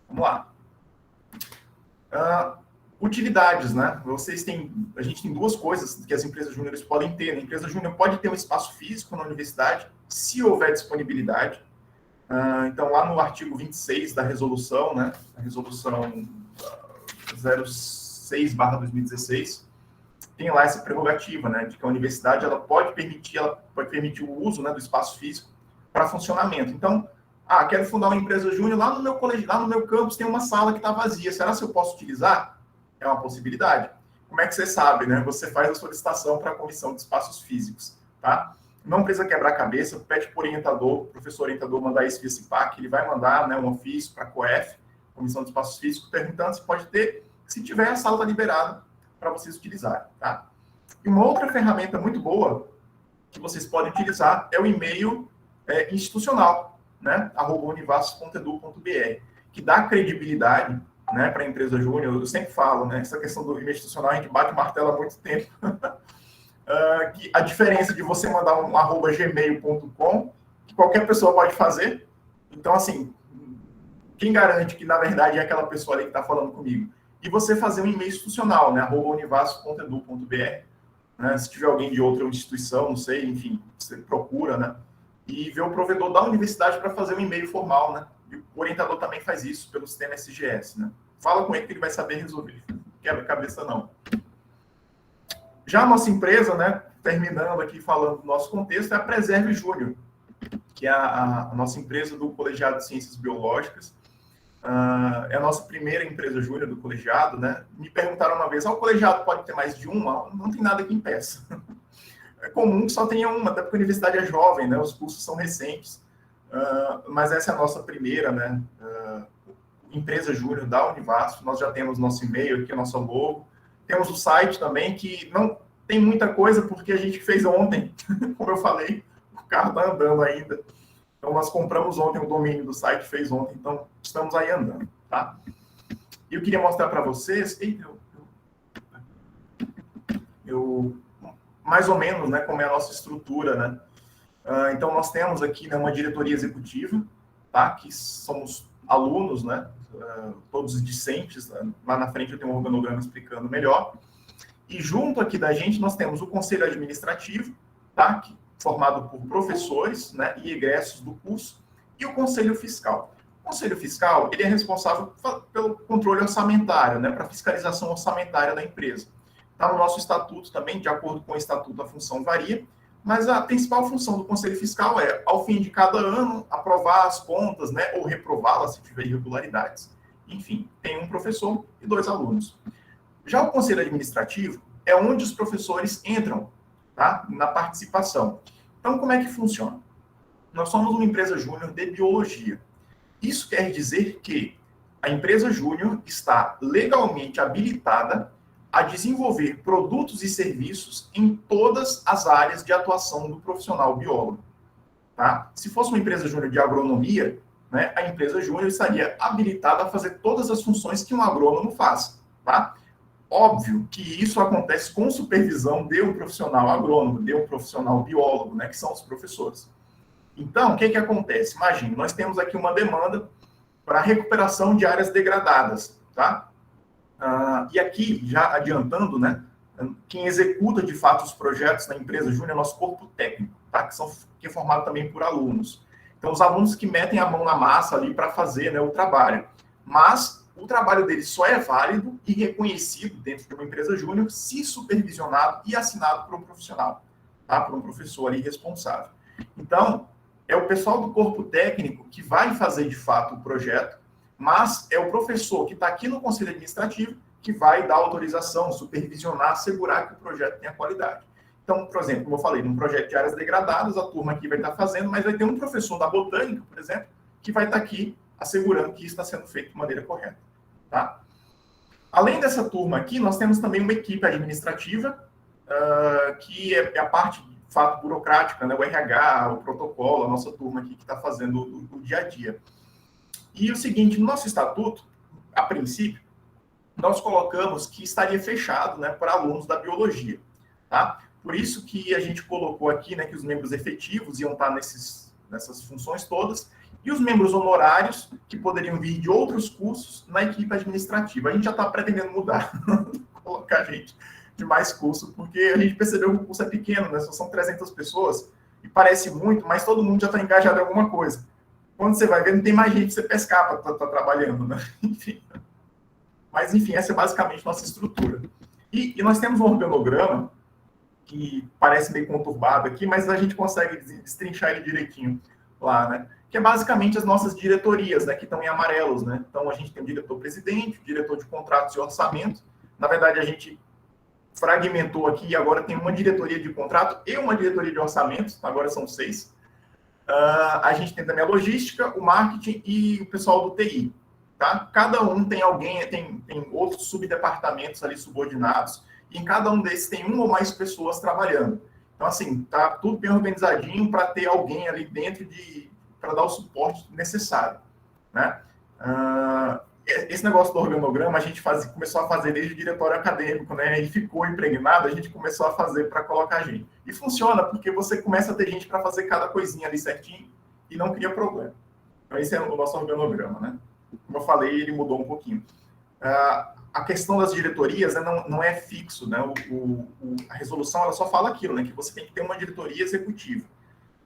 Vamos lá. Utilidades, né? A gente tem duas coisas que as empresas júniores podem ter. A empresa júnior pode ter um espaço físico na universidade, se houver disponibilidade. Então, lá no artigo 26 da resolução, né? A resolução 06/2016, tem lá essa prerrogativa, né? De que a universidade ela pode permitir o uso, né, do espaço físico para funcionamento. Então, quero fundar uma empresa júnior, lá no meu colégio, lá no meu campus tem uma sala que está vazia. Será que eu posso utilizar? É uma possibilidade. Como é que você sabe, né? Você faz a solicitação para a comissão de espaços físicos, tá? Não precisa quebrar a cabeça, pede para o orientador, o professor orientador mandar isso via CIPAC, ele vai mandar, né, um ofício para a COEF, Comissão de Espaços Físicos, perguntando se pode ter, se tiver, a sala está liberada para vocês utilizarem, tá? E uma outra ferramenta muito boa que vocês podem utilizar é o e-mail institucional, né, @univasos.edu.br, que dá credibilidade, né, para a empresa júnior. Eu sempre falo, né, essa questão do e-mail institucional, a gente bate o martelo há muito tempo. Que a diferença de você mandar um @gmail.com, que qualquer pessoa pode fazer. Então, assim, quem garante que, na verdade, é aquela pessoa ali que está falando comigo? E você fazer um e-mail institucional, né, @univasos.edu.br, né, se tiver alguém de outra instituição, não sei, enfim, você procura, né, e vê o provedor da universidade para fazer um e-mail formal, né, e o orientador também faz isso pelo sistema SGS, né. Fala com ele que ele vai saber resolver, quebra a cabeça não. Já a nossa empresa, né, terminando aqui falando do nosso contexto, é a Preserve Júnior, que é a nossa empresa do Colegiado de Ciências Biológicas. É a nossa primeira empresa júnior do colegiado, né? Me perguntaram uma vez, o colegiado pode ter mais de uma? Não tem nada que impeça. É comum que só tenha uma, até porque a universidade é jovem, né? Os cursos são recentes. Mas essa é a nossa primeira, né, empresa júnior da Univasf. Nós já temos nosso e-mail aqui, a nossa logo. Temos o site também, que não tem muita coisa, porque a gente fez ontem, como eu falei, o carro está andando ainda. Então, nós compramos ontem o domínio do site, fez ontem, então estamos aí andando, tá? E eu queria mostrar para vocês, mais ou menos, né, como é a nossa estrutura, né? Então, nós temos aqui, né, uma diretoria executiva, tá? Que somos alunos, né? Todos discentes, né? Lá na frente eu tenho um organograma explicando melhor. E junto aqui da gente nós temos o conselho administrativo, tá? Formado por professores, né, e egressos do curso, e o conselho fiscal. O conselho fiscal, ele é responsável pelo controle orçamentário, né, para fiscalização orçamentária da empresa. Está no nosso estatuto também, de acordo com o estatuto a função varia, mas a principal função do conselho fiscal é, ao fim de cada ano, aprovar as contas, né, ou reprová-las se tiver irregularidades. Enfim, tem um professor e 2 alunos. Já o conselho administrativo, é onde os professores entram, tá? Na participação. Então, como é que funciona? Nós somos uma empresa júnior de biologia. Isso quer dizer que a empresa júnior está legalmente habilitada a desenvolver produtos e serviços em todas as áreas de atuação do profissional biólogo. Tá? Se fosse uma empresa júnior de agronomia, né, a empresa júnior estaria habilitada a fazer todas as funções que um agrônomo faz. Tá? Óbvio que isso acontece com supervisão de um profissional agrônomo, de um profissional biólogo, né, que são os professores. Então, o que acontece? Imagine, nós temos aqui uma demanda para recuperação de áreas degradadas. Tá? E aqui, já adiantando, né, quem executa de fato os projetos na empresa júnior é nosso corpo técnico, tá? Que é formado também por alunos. Então, os alunos que metem a mão na massa ali para fazer, né, o trabalho. Mas o trabalho deles só é válido e reconhecido dentro de uma empresa júnior se supervisionado e assinado por um profissional, tá? Por um professor ali responsável. Então, é o pessoal do corpo técnico que vai fazer de fato o projeto, mas é o professor que está aqui no conselho administrativo que vai dar autorização, supervisionar, assegurar que o projeto tenha qualidade. Então, por exemplo, como eu falei, num projeto de áreas degradadas, a turma aqui vai estar fazendo, mas vai ter um professor da botânica, por exemplo, que vai estar aqui assegurando que isso está sendo feito de maneira correta. Tá? Além dessa turma aqui, nós temos também uma equipe administrativa, que é a parte, de fato, burocrática, né? O RH, o protocolo, a nossa turma aqui que está fazendo o dia a dia. E o seguinte, no nosso estatuto, a princípio, nós colocamos que estaria fechado, né, para alunos da biologia. Tá? Por isso que a gente colocou aqui, né, que os membros efetivos iam estar nessas funções todas, e os membros honorários, que poderiam vir de outros cursos, na equipe administrativa. A gente já está pretendendo mudar, colocar gente de mais curso, porque a gente percebeu que o curso é pequeno, né? Só são 300 pessoas, e parece muito, mas todo mundo já está engajado em alguma coisa. Quando você vai ver, não tem mais gente para você pescar para estar trabalhando, né? Enfim. Mas, enfim, essa é basicamente nossa estrutura. E nós temos um organograma que parece meio conturbado aqui, mas a gente consegue destrinchar ele direitinho lá, né? Que é basicamente as nossas diretorias, né? Que estão em amarelos, né? Então, a gente tem o diretor-presidente, o diretor de contratos e orçamento. Na verdade, a gente fragmentou aqui e agora tem uma diretoria de contrato e uma diretoria de orçamento. Agora são 6. A gente tem também a logística, o marketing e o pessoal do TI. Tá? Cada um tem alguém, tem outros subdepartamentos ali subordinados, e em cada um desses tem uma ou mais pessoas trabalhando. Então, assim, tá tudo bem organizadinho para ter alguém ali dentro para dar o suporte necessário, né? Esse negócio do organograma a gente começou a fazer desde o diretório acadêmico, né? E ficou impregnado, a gente começou a fazer para colocar gente. E funciona, porque você começa a ter gente para fazer cada coisinha ali certinho e não cria problema. Então, esse é o nosso organograma, né? Como eu falei, ele mudou um pouquinho. A questão das diretorias, né, não é fixo, né? A resolução ela só fala aquilo, né? Que você tem que ter uma diretoria executiva.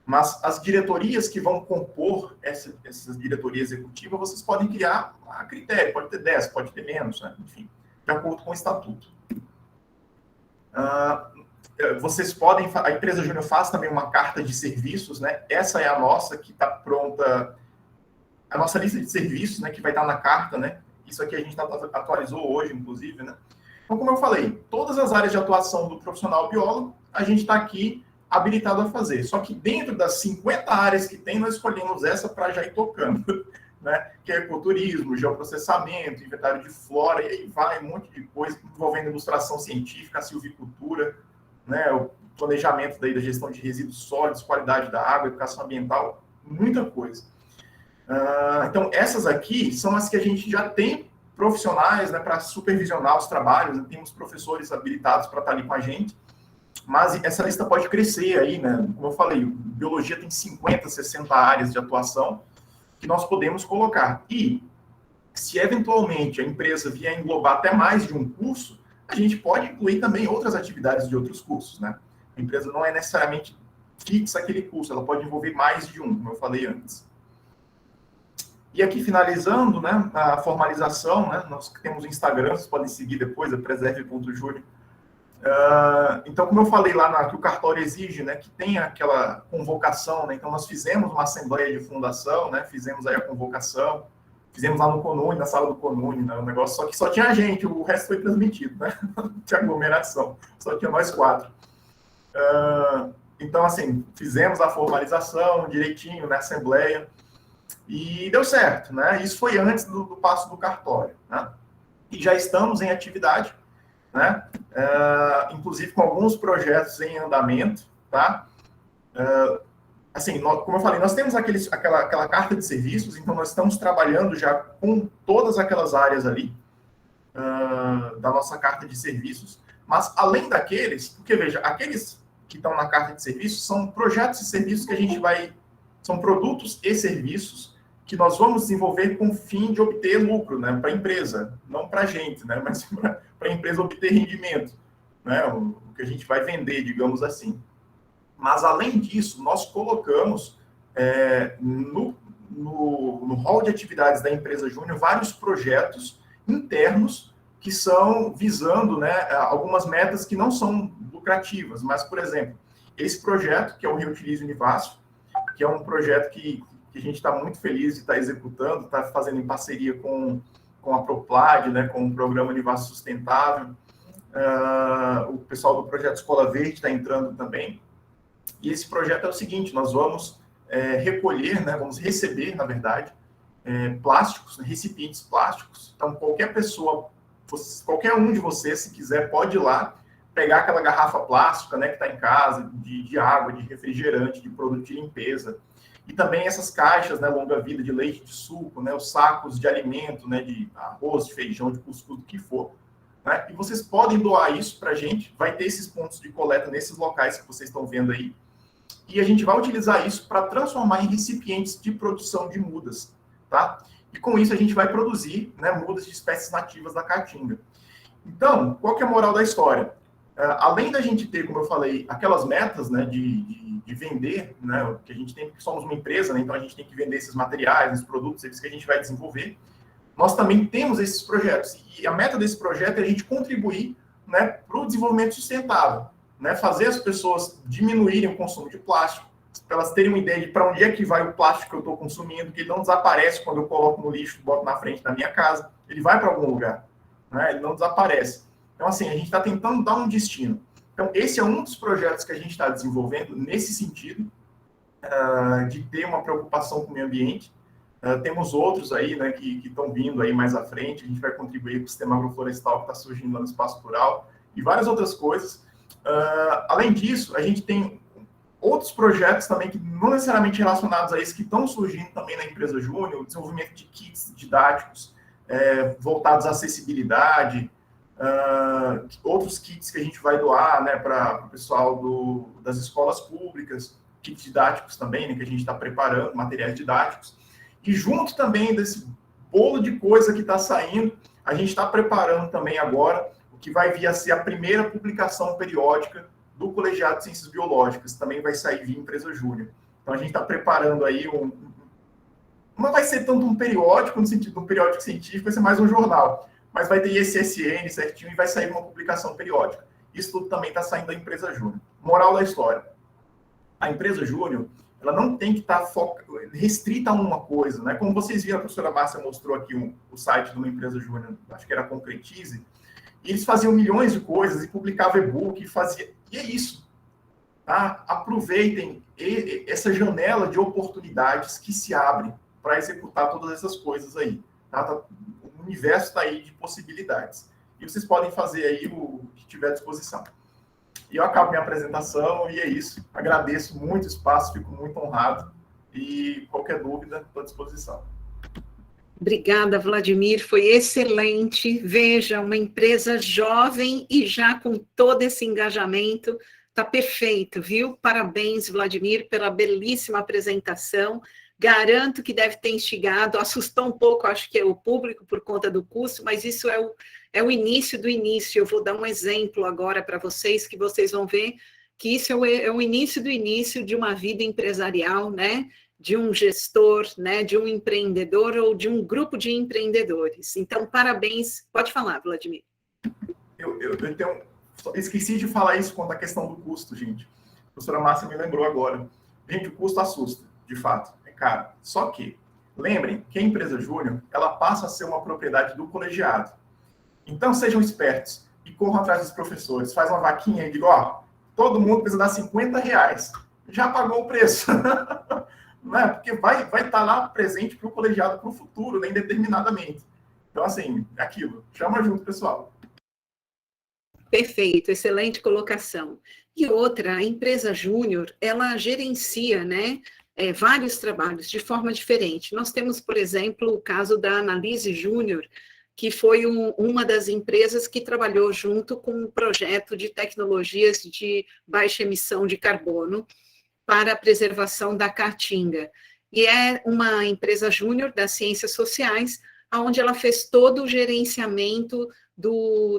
Mas as diretorias que vão compor essas diretorias executivas, vocês podem criar a critério. Pode ter 10, pode ter menos, né? Enfim, de acordo com o estatuto. Vocês podem... A empresa júnior faz também uma carta de serviços, né? Essa é a nossa, que está pronta... A nossa lista de serviços, né, que vai estar na carta, né? Isso aqui a gente atualizou hoje, inclusive, né? Então, como eu falei, todas as áreas de atuação do profissional biólogo, a gente está aqui habilitado a fazer. Só que dentro das 50 áreas que tem, nós escolhemos essa para já ir tocando, né? Que é ecoturismo, geoprocessamento, inventário de flora, e aí vai um monte de coisa envolvendo ilustração científica, silvicultura, né? O planejamento daí da gestão de resíduos sólidos, qualidade da água, educação ambiental, muita coisa. Então, essas aqui são as que a gente já tem profissionais, né, para supervisionar os trabalhos, né? Temos professores habilitados para estar ali com a gente, mas essa lista pode crescer aí, né? Como eu falei, biologia tem 50, 60 áreas de atuação que nós podemos colocar. E, se eventualmente a empresa vier englobar até mais de um curso, a gente pode incluir também outras atividades de outros cursos, né? A empresa não é necessariamente fixa aquele curso, ela pode envolver mais de um, como eu falei antes. E aqui, finalizando, né, a formalização, né, nós temos o Instagram, vocês podem seguir depois, é preserve.júnior. Então, como eu falei lá que o cartório exige, né, que tenha aquela convocação, né, então nós fizemos uma assembleia de fundação, né, fizemos aí a convocação, Fizemos lá no Conune, na sala do Conune, né, um negócio, só que só tinha a gente, o resto foi transmitido, né? Não tinha aglomeração, só tinha nós 4. Então, assim, fizemos a formalização direitinho na Assembleia e deu certo, né? Isso foi antes do passo do cartório, né? E já estamos em atividade, né? Inclusive com alguns projetos em andamento, tá? Assim, como eu falei, nós temos aquela carta de serviços, então nós estamos trabalhando já com todas aquelas áreas ali da nossa carta de serviços, mas além daqueles, porque veja, aqueles que estão na carta de serviços são projetos e serviços que a gente são produtos e serviços que nós vamos desenvolver com o fim de obter lucro, né, para a empresa, não para a gente, né, mas para a empresa obter rendimento, né, o que a gente vai vender, digamos assim. Mas, além disso, nós colocamos no hall de atividades da empresa Júnior vários projetos internos que são visando, né, algumas metas que não são lucrativas. Mas, por exemplo, esse projeto, que é o Reutilize Univasso, que é um projeto que a gente está muito feliz de estar executando, está fazendo em parceria com a Proplad, né, com o Programa Univasso Sustentável. O pessoal do Projeto Escola Verde está entrando também. E esse projeto é o seguinte, nós vamos recolher, né, vamos receber, na verdade, plásticos, recipientes plásticos. Então, qualquer pessoa, qualquer um de vocês, se quiser, pode ir lá, pegar aquela garrafa plástica, né, que está em casa, de água, de refrigerante, de produto de limpeza. E também essas caixas, né, longa-vida, de leite, de suco, né, os sacos de alimento, né, de arroz, de feijão, de cuscuz, do que for. Né? E vocês podem doar isso para a gente, vai ter esses pontos de coleta nesses locais que vocês estão vendo aí, e a gente vai utilizar isso para transformar em recipientes de produção de mudas, tá? E com isso a gente vai produzir, né, mudas de espécies nativas da caatinga. Então, qual que é a moral da história? Além da gente ter, como eu falei, aquelas metas, né, de vender, né, que a gente tem, porque somos uma empresa, né, então a gente tem que vender esses materiais, esses produtos, esses que a gente vai desenvolver, nós também temos esses projetos. E a meta desse projeto é a gente contribuir, né, para o desenvolvimento sustentável, né, fazer as pessoas diminuírem o consumo de plástico, para elas terem uma ideia de para onde é que vai o plástico que eu estou consumindo, que ele não desaparece quando eu coloco no lixo, boto na frente da minha casa, ele vai para algum lugar, né, ele não desaparece. Então, assim, a gente está tentando dar um destino. Então, esse é um dos projetos que a gente está desenvolvendo nesse sentido, de ter uma preocupação com o meio ambiente. Temos outros aí, né, que estão vindo aí mais à frente, a gente vai contribuir com o sistema agroflorestal que está surgindo lá no espaço rural, e várias outras coisas. Além disso, a gente tem outros projetos também que não necessariamente relacionados a isso, que estão surgindo também na empresa Júnior, o desenvolvimento de kits didáticos voltados à acessibilidade, outros kits que a gente vai doar, né, para o pessoal das escolas públicas, kits didáticos também, né, que a gente está preparando, materiais didáticos. E junto também desse bolo de coisa que está saindo, a gente está preparando também agora o que vai vir a ser a primeira publicação periódica do Colegiado de Ciências Biológicas, também vai sair via Empresa Júnior. Então, a gente está preparando aí não vai ser tanto um periódico, no sentido de um periódico científico, vai ser mais um jornal, mas vai ter ISSN certinho e vai sair uma publicação periódica. Isso tudo também está saindo da Empresa Júnior. Moral da história. A Empresa Júnior, ela não tem que estar restrita a uma coisa, né? Como vocês viram, a professora Márcia mostrou aqui o site de uma Empresa Júnior, acho que era a Concretize, e eles faziam milhões de coisas, e publicavam e-book, e é isso. Tá? Aproveitem essa janela de oportunidades que se abre para executar todas essas coisas aí. Tá? O universo está aí de possibilidades. E vocês podem fazer aí o que tiver à disposição. E eu acabo minha apresentação, e é isso. Agradeço muito o espaço, fico muito honrado. E qualquer dúvida, estou à disposição. Obrigada, Vladimir, foi excelente. Veja, uma empresa jovem e já com todo esse engajamento, está perfeito, viu? Parabéns, Vladimir, pela belíssima apresentação. Garanto que deve ter instigado, assustou um pouco, acho que é o público por conta do curso, mas isso é o início do início. Eu vou dar um exemplo agora para vocês, que vocês vão ver que isso é o início do início de uma vida empresarial, né? De um gestor, né? De um empreendedor ou de um grupo de empreendedores. Então, parabéns. Pode falar, Vladimir. Eu esqueci de falar isso quanto à questão do custo, gente. A professora Márcia me lembrou agora. Gente, o custo assusta, de fato. É caro. Só que, Lembrem que a empresa júnior, ela passa a ser uma propriedade do colegiado. Então, sejam espertos e corram atrás dos professores. Faz uma vaquinha e diga, ó, todo mundo precisa dar R$50. Já pagou o preço. Não é? Porque vai estar lá presente para o colegiado para o futuro, né, indeterminadamente. Então, assim, é aquilo. Chama junto, pessoal. Perfeito, excelente colocação. E outra, a empresa júnior, ela gerencia, né, vários trabalhos de forma diferente. Nós temos, por exemplo, o caso da Analise Júnior, que foi uma das empresas que trabalhou junto com um projeto de tecnologias de baixa emissão de carbono para a preservação da caatinga. E é uma empresa júnior das ciências sociais, onde ela fez todo o gerenciamento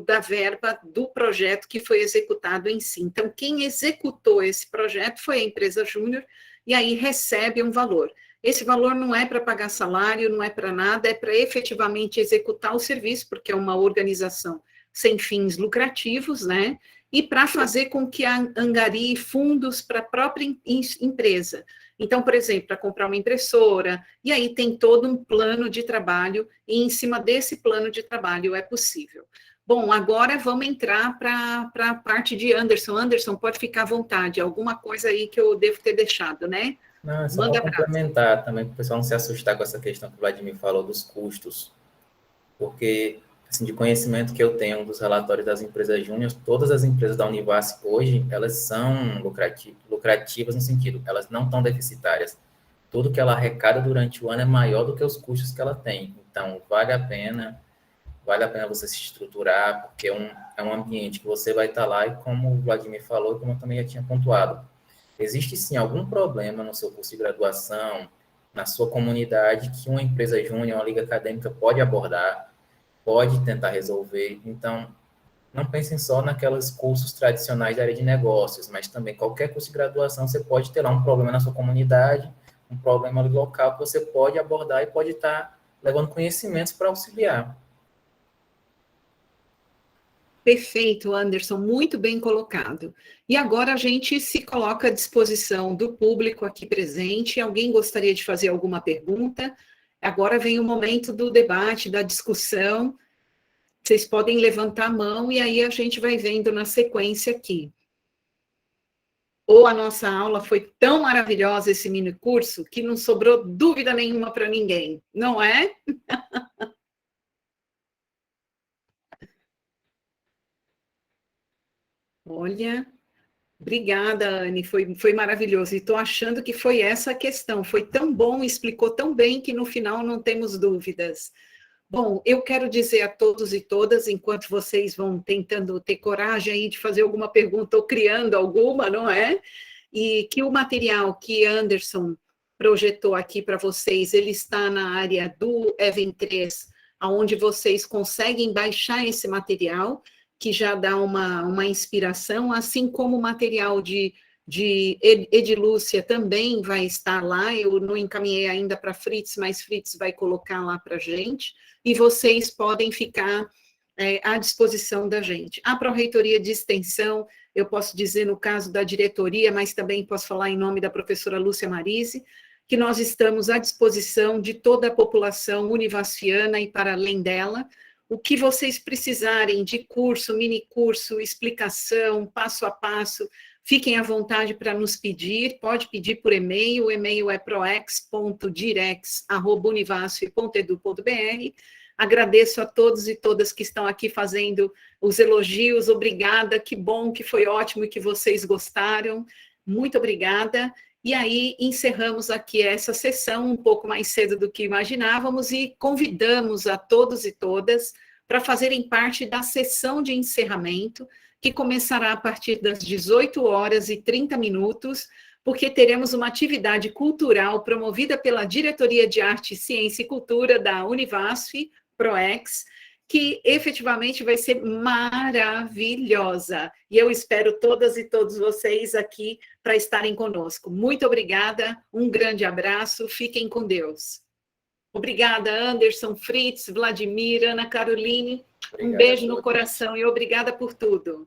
da verba do projeto que foi executado em si. Então, quem executou esse projeto foi a empresa júnior, e aí recebe um valor. Esse valor não é para pagar salário, não é para nada, é para efetivamente executar o serviço, porque é uma organização sem fins lucrativos, né? E para fazer com que angarie fundos para a própria empresa. Então, por exemplo, para comprar uma impressora, e aí tem todo um plano de trabalho, e em cima desse plano de trabalho é possível. Bom, agora vamos entrar para a parte de Anderson. Anderson, pode ficar à vontade, alguma coisa aí que eu devo ter deixado, né? Não, é só para complementar também, para o pessoal não se assustar com essa questão que o Vladimir falou dos custos, porque, assim, de conhecimento que eu tenho dos relatórios das empresas júnior, todas as empresas da Univasf hoje, elas são lucrativas no sentido, elas não estão deficitárias. Tudo que ela arrecada durante o ano é maior do que os custos que ela tem. Então, vale a pena você se estruturar, porque é um ambiente que você vai estar lá, e como o Vladimir falou, como eu também já tinha pontuado, existe sim algum problema no seu curso de graduação, na sua comunidade, que uma empresa júnior, uma liga acadêmica pode abordar, pode tentar resolver. Então, não pensem só naqueles cursos tradicionais da área de negócios, mas também qualquer curso de graduação, você pode ter lá um problema na sua comunidade, um problema local que você pode abordar e pode estar levando conhecimentos para auxiliar. Perfeito, Anderson, muito bem colocado. E agora a gente se coloca à disposição do público aqui presente. Alguém gostaria de fazer alguma pergunta? Agora vem o momento do debate, da discussão. Vocês podem levantar a mão e aí a gente vai vendo na sequência aqui. Ou a nossa aula foi tão maravilhosa, esse mini curso, que não sobrou dúvida nenhuma para ninguém, não é? Olha, obrigada, Anne, foi maravilhoso. E estou achando que foi essa a questão. Foi tão bom, explicou tão bem que no final não temos dúvidas. Bom, eu quero dizer a todos e todas, enquanto vocês vão tentando ter coragem aí de fazer alguma pergunta ou criando alguma, não é? E que o material que Anderson projetou aqui para vocês, ele está na área do Even 3, onde vocês conseguem baixar esse material, que já dá uma inspiração, assim como o material de Edilúcia também vai estar lá. Eu não encaminhei ainda para Fritz, mas Fritz vai colocar lá para a gente, e vocês podem ficar à disposição da gente. A Pró-Reitoria de Extensão, eu posso dizer no caso da diretoria, mas também posso falar em nome da professora Lúcia Marise, que nós estamos à disposição de toda a população univasfiana e para além dela. O que vocês precisarem de curso, mini curso, explicação, passo a passo, fiquem à vontade para nos pedir, pode pedir por e-mail, o e-mail é proex.direx@univasf.edu.br. Agradeço a todos e todas que estão aqui fazendo os elogios, obrigada, que bom, que foi ótimo e que vocês gostaram, muito obrigada. E aí encerramos aqui essa sessão um pouco mais cedo do que imaginávamos e convidamos a todos e todas para fazerem parte da sessão de encerramento, que começará a partir das 18h30, porque teremos uma atividade cultural promovida pela Diretoria de Arte, Ciência e Cultura da Univasf, ProEx, que efetivamente vai ser maravilhosa. E eu espero todas e todos vocês aqui para estarem conosco. Muito obrigada, um grande abraço, fiquem com Deus. Obrigada, Anderson, Fritz, Vladimir, Ana Caroline, um beijo no coração e obrigada por tudo.